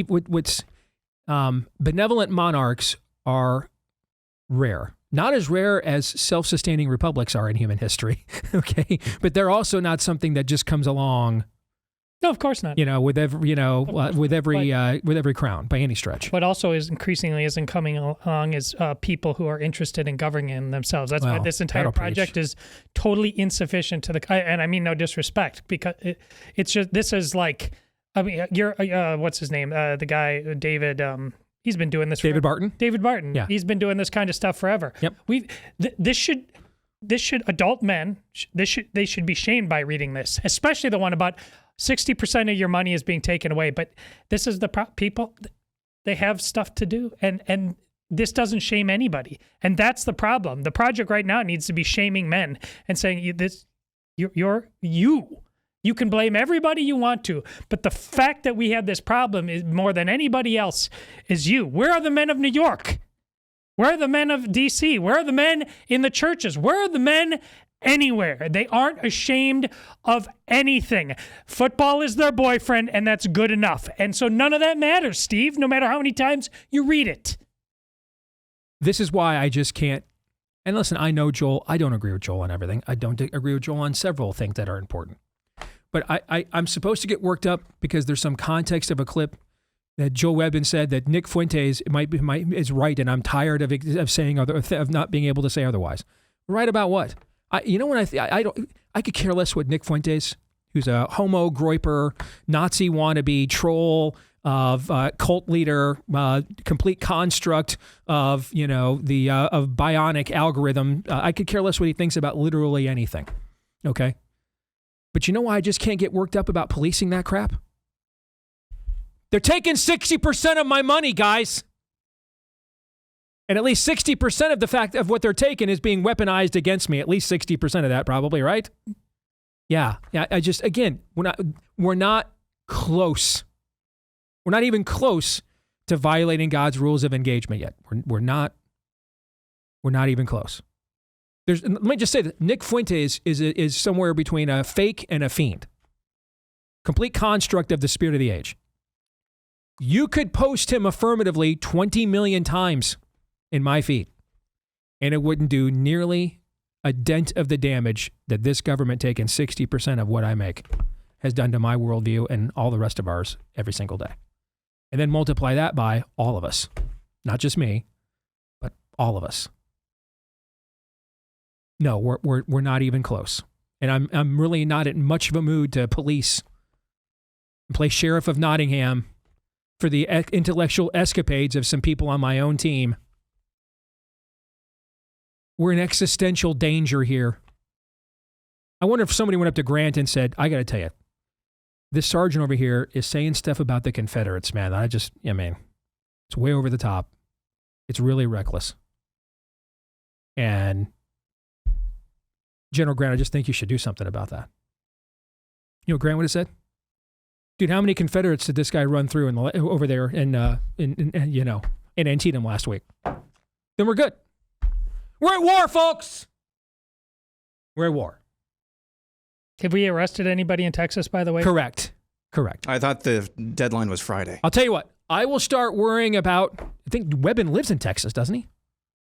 benevolent monarchs are rare. Not as rare as self-sustaining republics are in human history, okay? But they're also not something that just comes along. No, of course not. With every crown by any stretch. What also is increasingly isn't coming along is people who are interested in governing themselves. That's why this entire project is totally insufficient to and I mean no disrespect, because it's just, this is like, I mean, you're what's his name? The guy David. He's been doing this. David Barton. David Barton. Yeah. He's been doing this kind of stuff forever. Yep. This should adult men. They should be shamed by reading this, especially the one about 60% of your money is being taken away. But this is the people. They have stuff to do, and this doesn't shame anybody. And that's the problem. The project right now needs to be shaming men and saying you You can blame everybody you want to, but the fact that we have this problem is more than anybody else is you. Where are the men of New York? Where are the men of D.C.? Where are the men in the churches? Where are the men anywhere? They aren't ashamed of anything. Football is their boyfriend, and that's good enough. And so none of that matters, Steve, no matter how many times you read it. This is why I just can't. And listen, I know Joel. I don't agree with Joel on everything. I don't agree with Joel on several things that are important. But I'm supposed to get worked up because there's some context of a clip that Joe Webbin said that Nick Fuentes is right, and I'm tired of saying of not being able to say otherwise. Right about what? I could care less what Nick Fuentes, who's a homo groiper, Nazi wannabe, troll, of cult leader, complete construct of of bionic algorithm. I could care less what he thinks about literally anything. Okay. But you know why I just can't get worked up about policing that crap? They're taking 60% of my money, guys. And at least 60% of the fact of what they're taking is being weaponized against me. At least 60% of that probably, right? Yeah. We're not close. We're not even close to violating God's rules of engagement yet. We're not even close. Let me just say that Nick Fuentes is somewhere between a fake and a fiend. Complete construct of the spirit of the age. You could post him affirmatively 20 million times in my feed, and it wouldn't do nearly a dent of the damage that this government taking 60% of what I make has done to my worldview and all the rest of ours every single day. And then multiply that by all of us. Not just me, but all of us. No, we're not even close. And I'm really not in much of a mood to police and play sheriff of Nottingham for the intellectual escapades of some people on my own team. We're in existential danger here. I wonder if somebody went up to Grant and said, I got to tell you, this sergeant over here is saying stuff about the Confederates, man. It's way over the top. It's really reckless. And General Grant, I just think you should do something about that. You know what Grant would have said? Dude, how many Confederates did this guy run through over there in Antietam last week? Then we're good. We're at war, folks. We're at war. Have we arrested anybody in Texas, by the way? Correct. I thought the deadline was Friday. I'll tell you what. I will start worrying about, I think Webbin lives in Texas, doesn't he?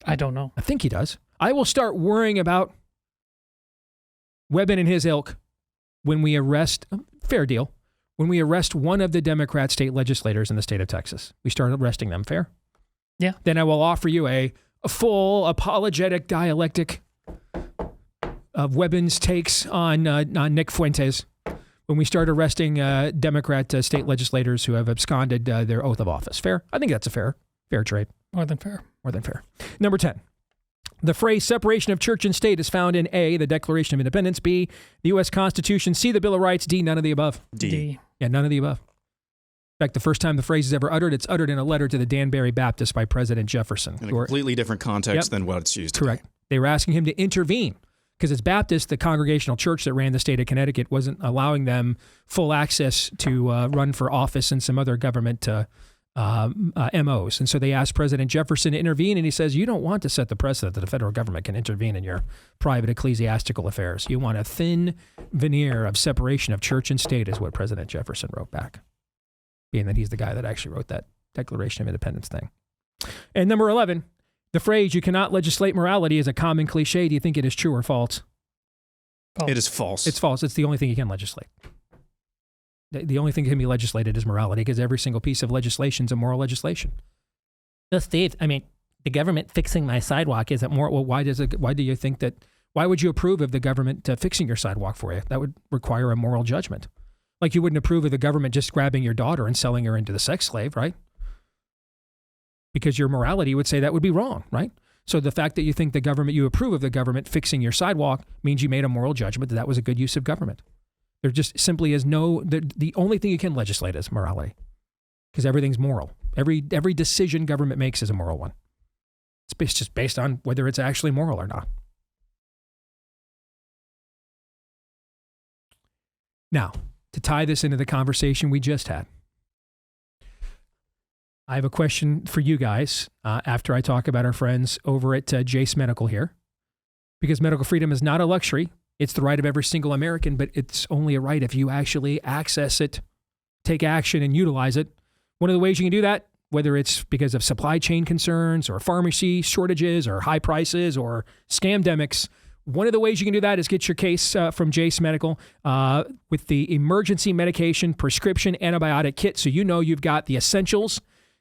I don't know. I think he does. I will start worrying about Webbin and his ilk when we arrest, fair deal, when we arrest one of the Democrat state legislators in the state of Texas. We start arresting them, fair? Yeah. Then I will offer you a full apologetic dialectic of Webbin's takes on Nick Fuentes when we start arresting Democrat state legislators who have absconded their oath of office. Fair? I think that's a fair trade. More than fair. Number 10. The phrase separation of church and state is found in A, the Declaration of Independence, B, the U.S. Constitution, C, the Bill of Rights, D, none of the above. D. Yeah, none of the above. In fact, the first time the phrase is ever uttered, it's uttered in a letter to the Danbury Baptists by President Jefferson. In a completely different context than what it's used today. Correct. They were asking him to intervene because as Baptists, the Congregational Church that ran the state of Connecticut wasn't allowing them full access to run for office and some other government MOs. And so they asked President Jefferson to intervene, and he says, you don't want to set the precedent that the federal government can intervene in your private ecclesiastical affairs. You want a thin veneer of separation of church and state is what President Jefferson wrote back, being that he's the guy that actually wrote that Declaration of Independence thing. And number 11, the phrase, you cannot legislate morality, is a common cliche. Do you think it is true or false? It is false. It's false. It's the only thing you can legislate. The only thing that can be legislated is morality because every single piece of legislation is a moral legislation. The state, the government fixing my sidewalk isn't moral. Well, why do you think that, why would you approve of the government fixing your sidewalk for you? That would require a moral judgment. Like you wouldn't approve of the government just grabbing your daughter and selling her into the sex slave, right? Because your morality would say that would be wrong, right? So the fact that you think you approve of the government fixing your sidewalk means you made a moral judgment that was a good use of government. There just simply is the only thing you can legislate is morality because everything's moral. Every decision government makes is a moral one. It's just based on whether it's actually moral or not. Now, to tie this into the conversation we just had, I have a question for you guys after I talk about our friends over at Jace Medical here, because medical freedom is not a luxury. It's the right of every single American, but it's only a right if you actually access it, take action, and utilize it. One of the ways you can do that, whether it's because of supply chain concerns or pharmacy shortages or high prices or scamdemics, one of the ways you can do that is get your case from Jace Medical with the emergency medication prescription antibiotic kit, so you know you've got the essentials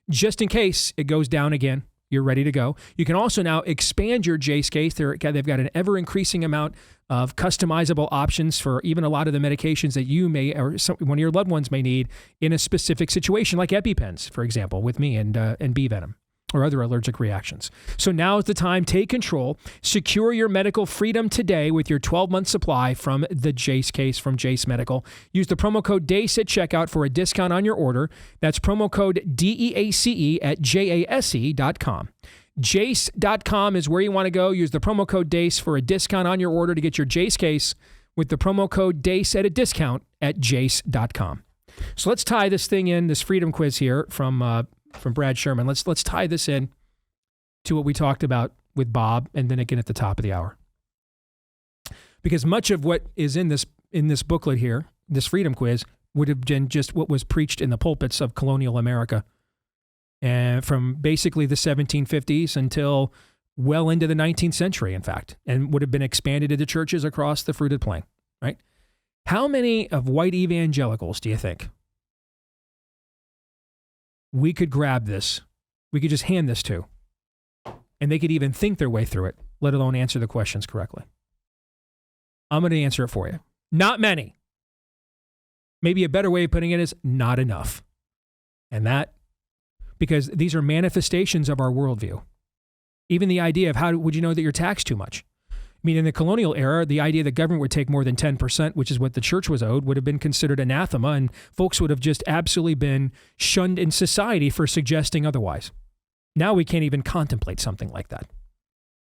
just in case it goes down again. You're ready to go. You can also now expand your Jace case. They've got an ever-increasing amount of customizable options for even a lot of the medications that you may or one of your loved ones may need in a specific situation, like EpiPens, for example, with me and bee venom or other allergic reactions. So now is the time. Take control. Secure your medical freedom today with your 12-month supply from the Jace case from Jace Medical. Use the promo code DACE at checkout for a discount on your order. That's promo code DEACE at JASE.com. Jace.com is where you want to go. Use the promo code DACE for a discount on your order to get your Jace case with the promo code DACE at a discount at Jace.com. So let's tie this thing in, this freedom quiz here from Brad Sherman. Let's tie this in to what we talked about with Bob and then again at the top of the hour. Because much of what is in this booklet here, this freedom quiz, would have been just what was preached in the pulpits of colonial America, and from basically the 1750s until well into the 19th century, in fact, and would have been expanded into churches across the fruited plain, right? How many of white evangelicals do you think we could grab this, we could just hand this to, and they could even think their way through it, let alone answer the questions correctly? I'm going to answer it for you. Not many. Maybe a better way of putting it is not enough. And that, because these are manifestations of our worldview. Even the idea of how would you know that you're taxed too much? I mean, in the colonial era, the idea that government would take more than 10%, which is what the church was owed, would have been considered anathema, and folks would have just absolutely been shunned in society for suggesting otherwise. Now we can't even contemplate something like that.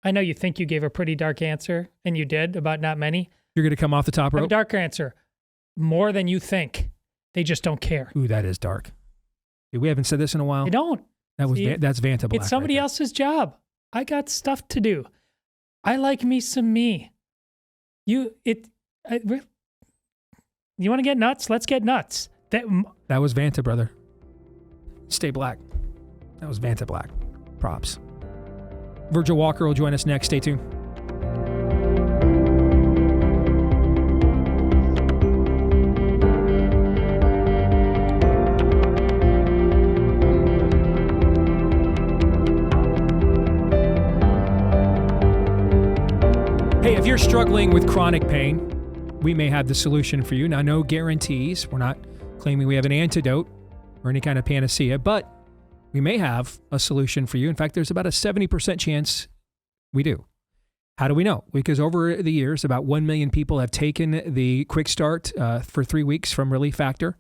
I know you think you gave a pretty dark answer, and you did, about not many. You're going to come off the top I have rope? a darker answer. More than you think. They just don't care. Ooh, that is dark. We haven't said this in a while. They don't. That's Vander Plaats. It's somebody else's job. I got stuff to do. I like me some me. You want to get nuts? Let's get nuts. That was Vanta, brother. Stay black. That was Vanta Black. Props. Virgil Walker will join us next. Stay tuned. Hey, if you're struggling with chronic pain, we may have the solution for you. Now, no guarantees. We're not claiming we have an antidote or any kind of panacea, but we may have a solution for you. In fact, there's about a 70% chance we do. How do we know? Because over the years, about 1 million people have taken the quick start for 3 weeks from Relief Factor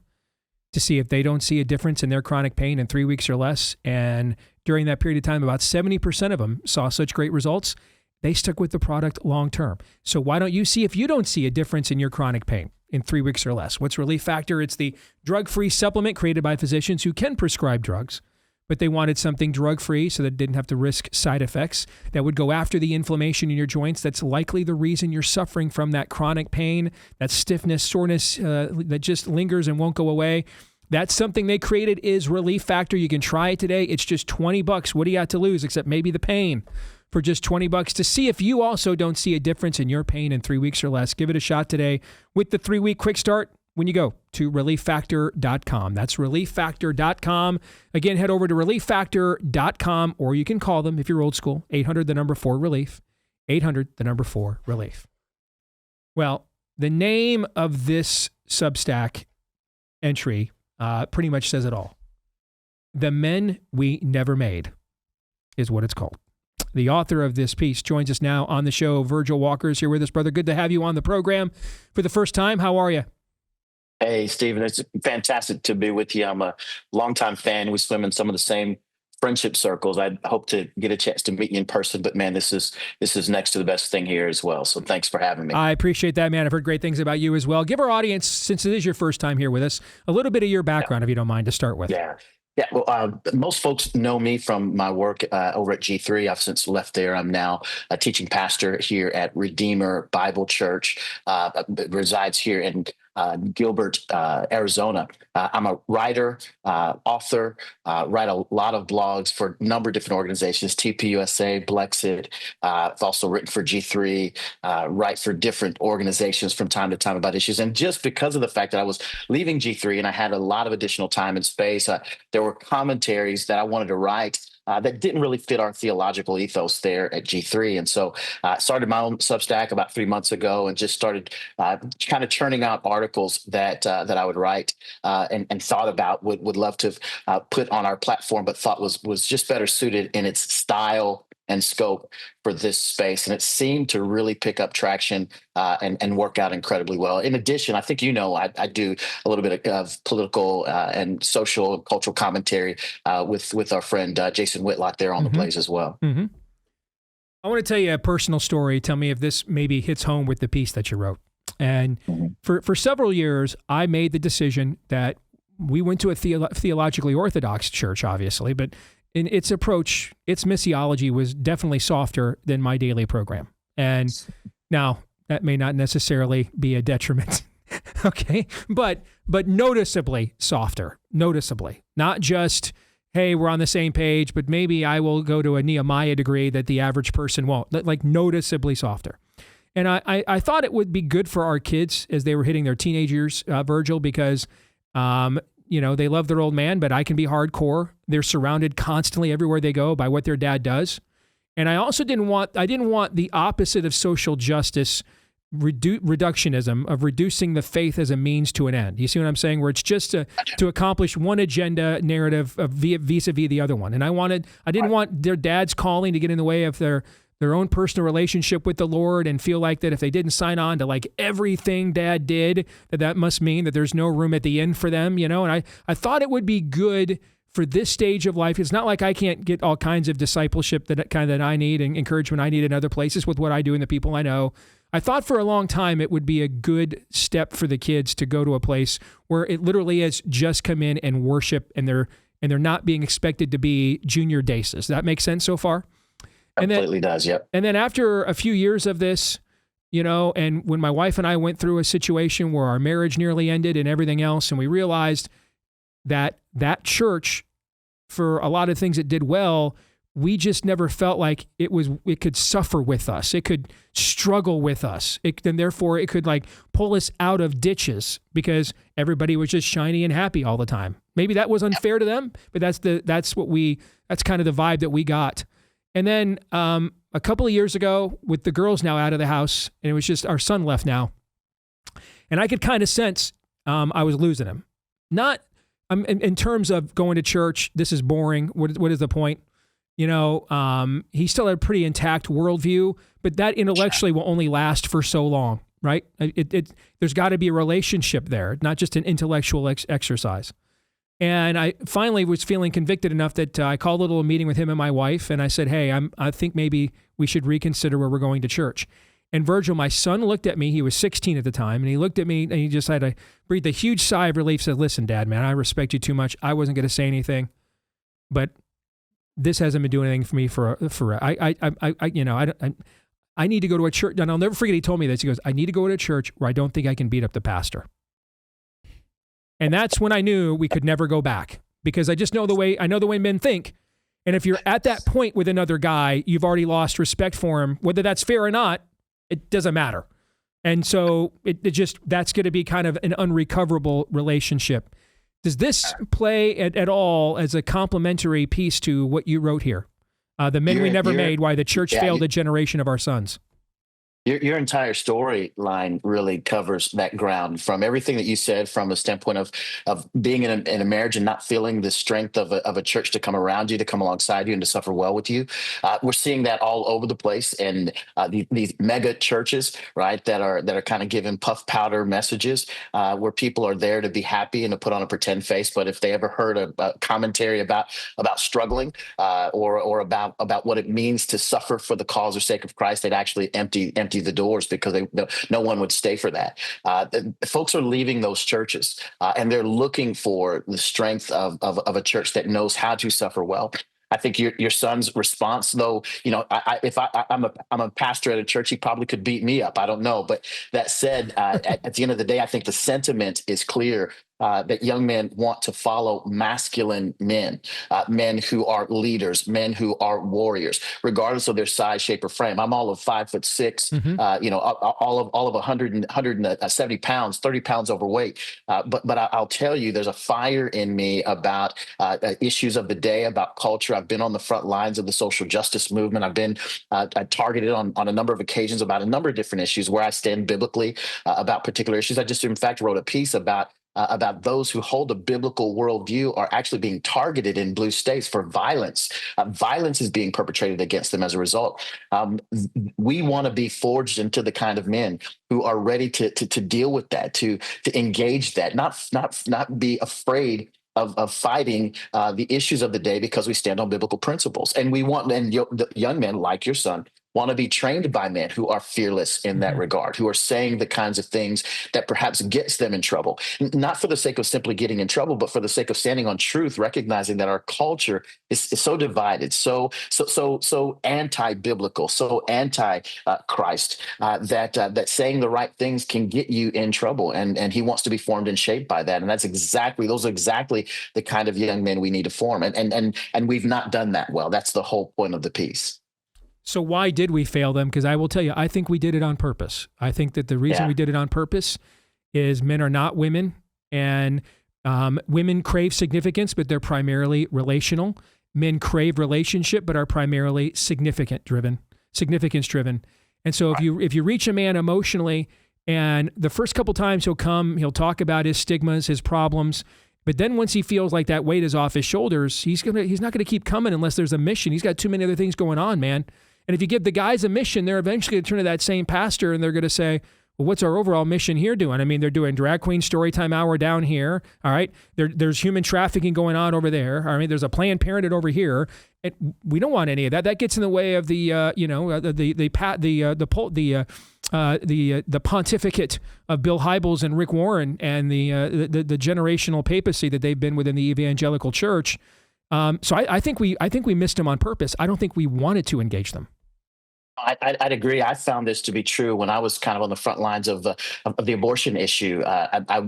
to see if they don't see a difference in their chronic pain in 3 weeks or less. And during that period of time, about 70% of them saw such great results. They stuck with the product long term. So why don't you see if you don't see a difference in your chronic pain in 3 weeks or less? What's Relief Factor? It's the drug-free supplement created by physicians who can prescribe drugs, but they wanted something drug-free so that it didn't have to risk side effects that would go after the inflammation in your joints. That's likely the reason you're suffering from that chronic pain, that stiffness, soreness that just lingers and won't go away. That's something they created is Relief Factor. You can try it today. It's just $20. What do you got to lose except maybe the pain? For just $20 to see if you also don't see a difference in your pain in 3 weeks or less. Give it a shot today with the 3-week quick start when you go to relieffactor.com. That's relieffactor.com. Again, head over to relieffactor.com, or you can call them if you're old school, 800-4-RELIEF, 800-4-RELIEF. Well, the name of this Substack entry pretty much says it all. The Men We Never Made is what it's called. The author of this piece joins us now on the show. Virgil Walker is here with us, brother. Good to have you on the program for the first time. How are you? Hey, Stephen. It's fantastic to be with you. I'm a longtime fan. We swim in some of the same friendship circles. I hope to get a chance to meet you in person, but man, this is next to the best thing here as well. So thanks for having me. I appreciate that, man. I've heard great things about you as well. Give our audience, since it is your first time here with us, a little bit of your background, if you don't mind, to start with. Yeah. Well, most folks know me from my work over at G3. I've since left there. I'm now a teaching pastor here at Redeemer Bible Church. Resides here in Gilbert, Arizona. I'm a writer, author, write a lot of blogs for a number of different organizations, TPUSA, Blexit. I've also written for G3, write for different organizations from time to time about issues. And just because of the fact that I was leaving G3 and I had a lot of additional time and space, there were commentaries that I wanted to write that didn't really fit our theological ethos there at G3. And so I started my own Substack about 3 months ago and just started kind of churning out articles that I would write and thought about, would love to put on our platform, but thought was just better suited in its style and scope for this space. And it seemed to really pick up traction and work out incredibly well. In addition, I think, I do a little bit of political and social and cultural commentary with our friend Jason Whitlock there on the Blaze as well. Mm-hmm. I want to tell you a personal story. Tell me if this maybe hits home with the piece that you wrote. And for several years, I made the decision that we went to a theologically orthodox church, obviously, but in its approach, its missiology was definitely softer than my daily program. And now that may not necessarily be a detriment, okay? But noticeably softer, noticeably. Not just, hey, we're on the same page, but maybe I will go to a Nehemiah degree that the average person won't, like noticeably softer. And I thought it would be good for our kids as they were hitting their teenage years, Virgil, because they love their old man, but I can be hardcore. They're surrounded constantly everywhere they go by what their dad does. And I also didn't want the opposite of social justice, reductionism, of reducing the faith as a means to an end. You see what I'm saying? Where it's just to accomplish one agenda narrative vis-a-vis the other one. And I didn't want their dad's calling to get in the way of their own personal relationship with the Lord and feel like that if they didn't sign on to like everything dad did, that must mean that there's no room at the end for them, And I thought it would be good for this stage of life. It's not like I can't get all kinds of discipleship that I need and encouragement I need in other places with what I do and the people I know. I thought for a long time it would be a good step for the kids to go to a place where it literally is just come in and worship and they're not being expected to be junior Deaces. Does that make sense so far? Completely does, yep. And then after a few years of this, and when my wife and I went through a situation where our marriage nearly ended and everything else, and we realized that church, for a lot of things it did well, we just never felt like it could suffer with us. It could struggle with us. And therefore it could like pull us out of ditches because everybody was just shiny and happy all the time. Maybe that was unfair to them, but that's kind of the vibe that we got. And then a couple of years ago, with the girls now out of the house, and it was just our son left now, and I could kind of sense I was losing him. Not in terms of going to church, this is boring. What is the point? He still had a pretty intact worldview, but that intellectually will only last for so long, right? There's got to be a relationship there, not just an intellectual exercise. And I finally was feeling convicted enough that I called a little meeting with him and my wife, and I said, hey, I think maybe we should reconsider where we're going to church. And Virgil, my son, looked at me. He was 16 at the time, and he looked at me, and he just had to breathe a huge sigh of relief, said, listen, Dad, man, I respect you too much. I wasn't going to say anything, but this hasn't been doing anything for me for I need to go to a church. And I'll never forget, he told me this. He goes, I need to go to a church where I don't think I can beat up the pastor. And that's when I knew we could never go back, because I know the way men think. And if you're at that point with another guy, you've already lost respect for him. Whether that's fair or not, it doesn't matter. And so that's going to be kind of an unrecoverable relationship. Does this play at all as a complementary piece to what you wrote here? The Men We Never Made, Why the Church Failed a Generation of Our Sons. Your entire storyline really covers that ground, from everything that you said, from a standpoint of being in a marriage and not feeling the strength of a church to come around you, to come alongside you, and to suffer well with you. We're seeing that all over the place in these mega churches, right? That are kind of giving puff powder messages, where people are there to be happy and to put on a pretend face. But if they ever heard a commentary about struggling, or about what it means to suffer for the cause or sake of Christ, they'd actually empty the doors, because no one would stay for that. Folks are leaving those churches, and they're looking for the strength of a church that knows how to suffer well. I think your son's response, though, if I'm a pastor at a church, he probably could beat me up. I don't know. But that said, at the end of the day, I think the sentiment is clear. That young men want to follow masculine men, men who are leaders, men who are warriors, regardless of their size, shape, or frame. I'm all of 5'6", all of 170 pounds, 30 pounds overweight. But I'll tell you, there's a fire in me about issues of the day, about culture. I've been on the front lines of the social justice movement. I've been targeted on a number of occasions about a number of different issues, where I stand biblically about particular issues. I just, in fact, wrote a piece about those who hold a biblical worldview are actually being targeted in blue states for violence. Violence is being perpetrated against them as a result. We want to be forged into the kind of men who are ready to deal with that, to engage that, not be afraid of fighting the issues of the day, because we stand on biblical principles. And we want, and the young men like your son want to be trained by men who are fearless in that regard, who are saying the kinds of things that perhaps gets them in trouble, not for the sake of simply getting in trouble, but for the sake of standing on truth, recognizing that our culture is so divided, so anti-biblical, so anti-Christ, that saying the right things can get you in trouble. And he wants to be formed and shaped by that. And those are exactly the kind of young men we need to form. And we've not done that well. That's the whole point of the piece. So why did we fail them? Because I will tell you, I think we did it on purpose. I think that the reason we did it on purpose is men are not women, and women crave significance, but they're primarily relational. Men crave relationship, but are primarily significance driven. And so if you reach a man emotionally, and the first couple times he'll talk about his stigmas, his problems, but then once he feels like that weight is off his shoulders, he's not gonna keep coming unless there's a mission. He's got too many other things going on, man. And if you give the guys a mission, they're eventually going to turn to that same pastor and they're going to say, well, what's our overall mission here doing? I mean, they're doing drag queen storytime hour down here. All right. There's human trafficking going on over there. All right. There's a Planned Parenthood over here. And we don't want any of that. That gets in the way of the pontificate of Bill Hybels and Rick Warren and the generational papacy that they've been within the evangelical church. So I think we missed them on purpose. I don't think we wanted to engage them. I'd agree. I found this to be true when I was kind of on the front lines of the abortion issue. I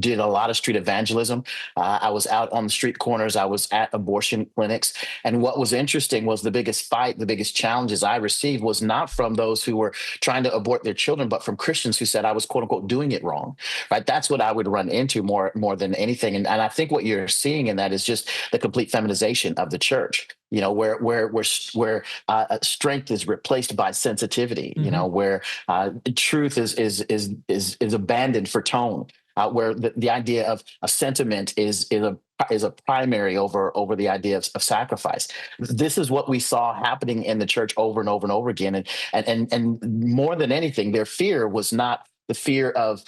did a lot of street evangelism. I was out on the street corners. I was at abortion clinics. And what was interesting was the biggest challenges I received was not from those who were trying to abort their children, but from Christians who said I was, quote unquote, doing it wrong. Right? That's what I would run into more than anything. And I think what you're seeing in that is just the complete feminization of the church. You know, where strength is replaced by sensitivity. You know, where truth is abandoned for tone. Where the idea of a sentiment is a primary over the idea of sacrifice. This is what we saw happening in the church over and over and over again. And more than anything, their fear was not the fear of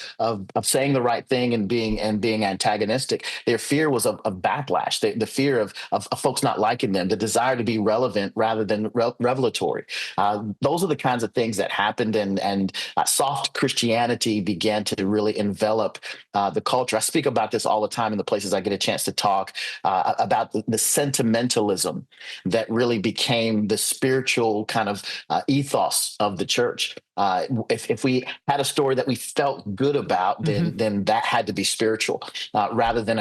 saying the right thing and being antagonistic. Their fear was of backlash, the fear of folks not liking them, the desire to be relevant rather than revelatory. Those are the kinds of things that happened, and soft Christianity began to really envelop the culture. I speak about this all the time in the places I get a chance to talk about the sentimentalism that really became the spiritual kind of ethos of the church. If we had a story that we felt good about, then that had to be spiritual, rather than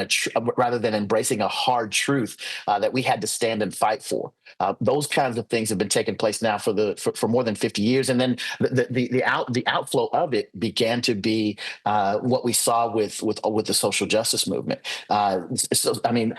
embracing a hard truth that we had to stand and fight for. Those kinds of things have been taking place now for more than 50 years, and then the outflow of it began to be what we saw with the social justice movement. So, I mean,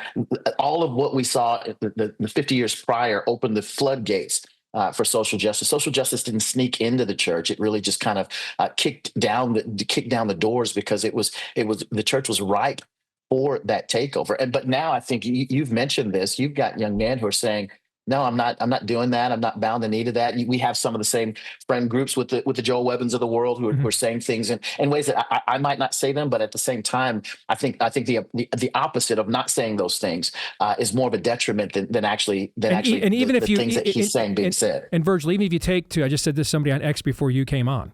all of what we saw the 50 years prior opened the floodgates for social justice. Social justice didn't sneak into the church. It really just kind of kicked down the doors, because the church was ripe for that takeover. But now I think you've mentioned this. You've got young men who are saying, no, I'm not doing that. I'm not bound the knee to that. We have some of the same friend groups with the Joel Webbins of the world who are saying things in ways that I might not say them, but at the same time, I think the opposite of not saying those things is more of a detriment than actually even if things that he's saying being said. And Virgil, even if you take to, I just said this to somebody on X before you came on,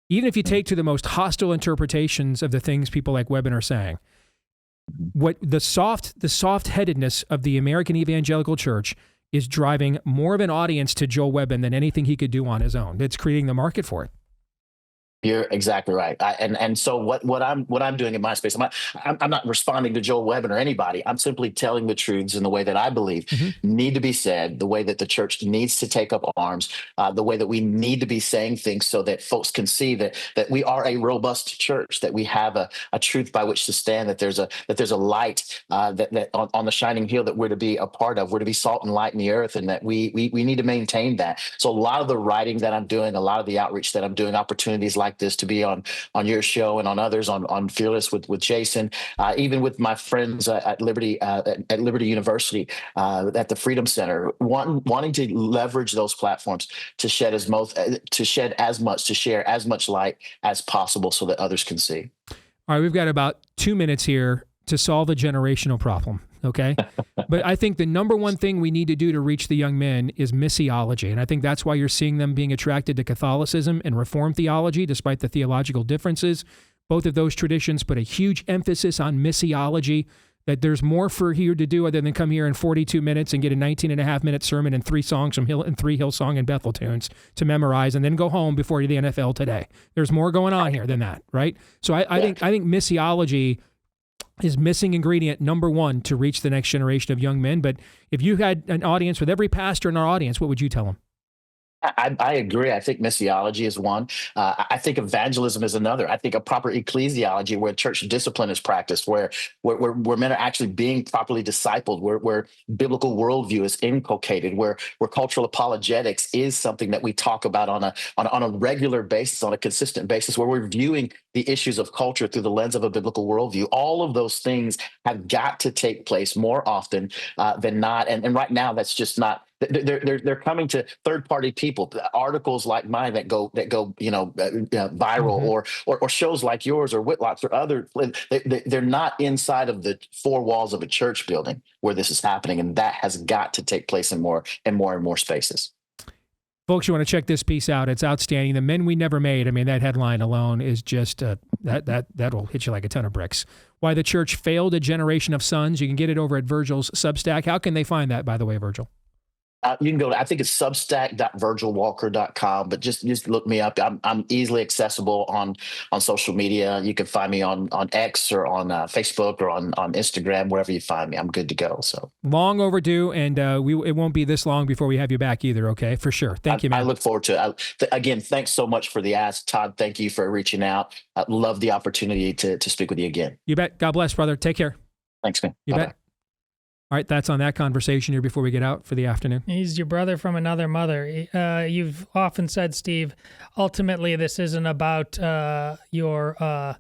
even if you take to the most hostile interpretations of the things people like Webbin are saying, what the soft-headedness of the American evangelical church is driving more of an audience to Joel Webbin than anything he could do on his own. It's creating the market for it. You're exactly right. And so what I'm doing in my space, I'm not responding to Joel Webbin or anybody. I'm simply telling the truths in the way that I believe need to be said, the way that the church needs to take up arms, the way that we need to be saying things so that folks can see that we are a robust church, that we have a truth by which to stand, that there's a light that on the shining hill that we're to be a part of. We're to be salt and light in the earth, and that we need to maintain that. So a lot of the writing that I'm doing, a lot of the outreach that I'm doing, opportunities like this to be on your show and on others, on Fearless with Jason, even with my friends at Liberty University, at the Freedom Center, wanting to leverage those platforms to share as much light as possible so that others can see. All right, we've got about 2 minutes here to solve a generational problem. Okay. But I think the number one thing we need to do to reach the young men is missiology. And I think that's why you're seeing them being attracted to Catholicism and Reformed theology, despite the theological differences. Both of those traditions put a huge emphasis on missiology, that there's more for here to do other than come here in 42 minutes and get a 19-and-a-half-minute sermon and 3 songs from three Hillsong and Bethel tunes to memorize and then go home before the NFL today. There's more going on here than that, right? So I think missiology is missing ingredient number one to reach the next generation of young men. But if you had an audience with every pastor in our audience, what would you tell them? I agree. I think missiology is one. I think evangelism is another. I think a proper ecclesiology where church discipline is practiced, where men are actually being properly discipled, where biblical worldview is inculcated, where cultural apologetics is something that we talk about on a regular basis, on a consistent basis, where we're viewing the issues of culture through the lens of a biblical worldview. All of those things have got to take place more often than not. And right now, that's just not. They're coming to third-party people, articles like mine that go viral, or shows like yours or Whitlock's or other. They're not inside of the 4 walls of a church building where this is happening, and that has got to take place in more and more spaces. Folks, you want to check this piece out. It's outstanding. The Men We Never Made. I mean, that headline alone is just that'll hit you like a ton of bricks. Why the church failed a generation of sons. You can get it over at Virgil's Substack. How can they find that, by the way, Virgil? You can go to, I think it's substack.virgilwalker.com, but just look me up. I'm easily accessible on social media. You can find me on X or on Facebook or on Instagram, wherever you find me. I'm good to go. So long overdue, and it won't be this long before we have you back either. Okay, for sure. Thank you, man. I look forward to it. Again, thanks so much for the ask, Todd. Thank you for reaching out. I love the opportunity to speak with you again. You bet. God bless, brother. Take care. Thanks, man. You Bye-bye. bet. All right, that's on that conversation here before we get out for the afternoon. He's your brother from another mother. You've often said, Steve, ultimately this isn't about your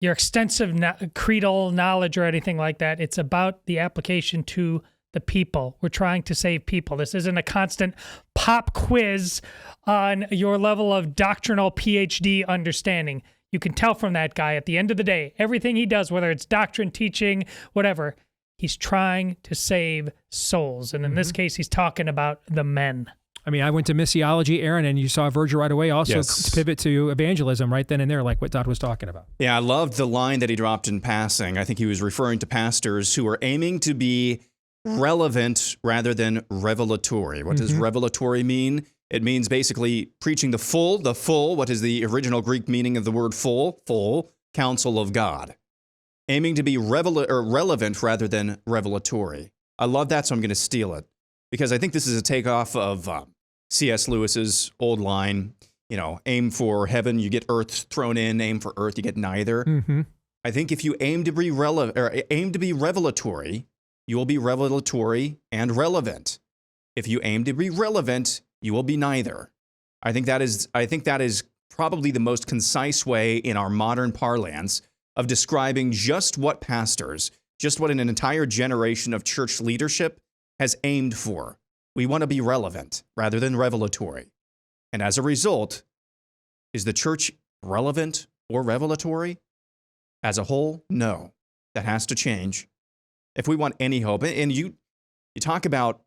extensive creedal knowledge or anything like that. It's about the application to the people. We're trying to save people. This isn't a constant pop quiz on your level of doctrinal PhD understanding. You can tell from that guy at the end of the day, everything he does, whether it's doctrine, teaching, whatever, he's trying to save souls. And in this case, he's talking about the men. I mean, I went to missiology, Aaron, and you saw Virgil right away also to pivot to evangelism right then and there, like what Todd was talking about. Yeah, I loved the line that he dropped in passing. I think he was referring to pastors who are aiming to be relevant rather than revelatory. What does revelatory mean? It means basically preaching the full, what is the original Greek meaning of the word full counsel of God. Aiming to be relevant rather than revelatory. I love that, so I'm going to steal it. Because I think this is a takeoff of C.S. Lewis's old line, aim for heaven, you get earth thrown in, aim for earth, you get neither. I think if you aim to be revelatory, you will be revelatory and relevant. If you aim to be relevant, You will be neither. I think that is probably the most concise way in our modern parlance of describing just what pastors, just what an entire generation of church leadership has aimed for. We want to be relevant rather than revelatory. And as a result, is the church relevant or revelatory? As a whole, no. That has to change. If we want any hope, and you talk about,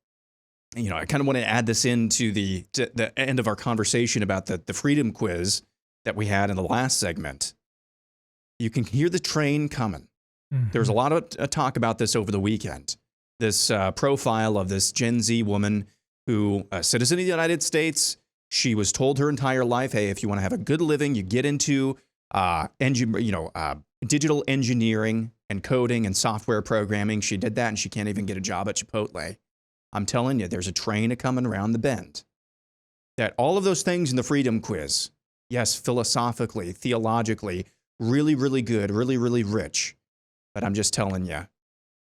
I kind of want to add this into the end of our conversation about the freedom quiz that we had in the last segment. You can hear the train coming. Mm-hmm. There was a lot of talk about this over the weekend. This profile of this Gen Z woman who, a citizen of the United States, she was told her entire life, hey, if you want to have a good living, you get into digital engineering and coding and software programming. She did that, and she can't even get a job at Chipotle. I'm telling you, there's a train coming around the bend. That all of those things in the freedom quiz, yes, philosophically, theologically, really, really good, really, really rich. But I'm just telling you,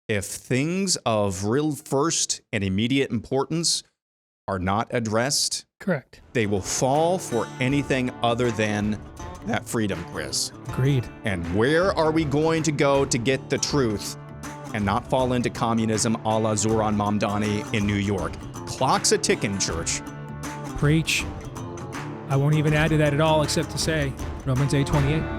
if things of real first and immediate importance are not addressed, correct, they will fall for anything other than that freedom quiz. Agreed. And where are we going to go to get the truth and not fall into communism a la Zoran Mamdani in New York? Clock's a ticking, church. Preach. I won't even add to that at all except to say Romans 8:28.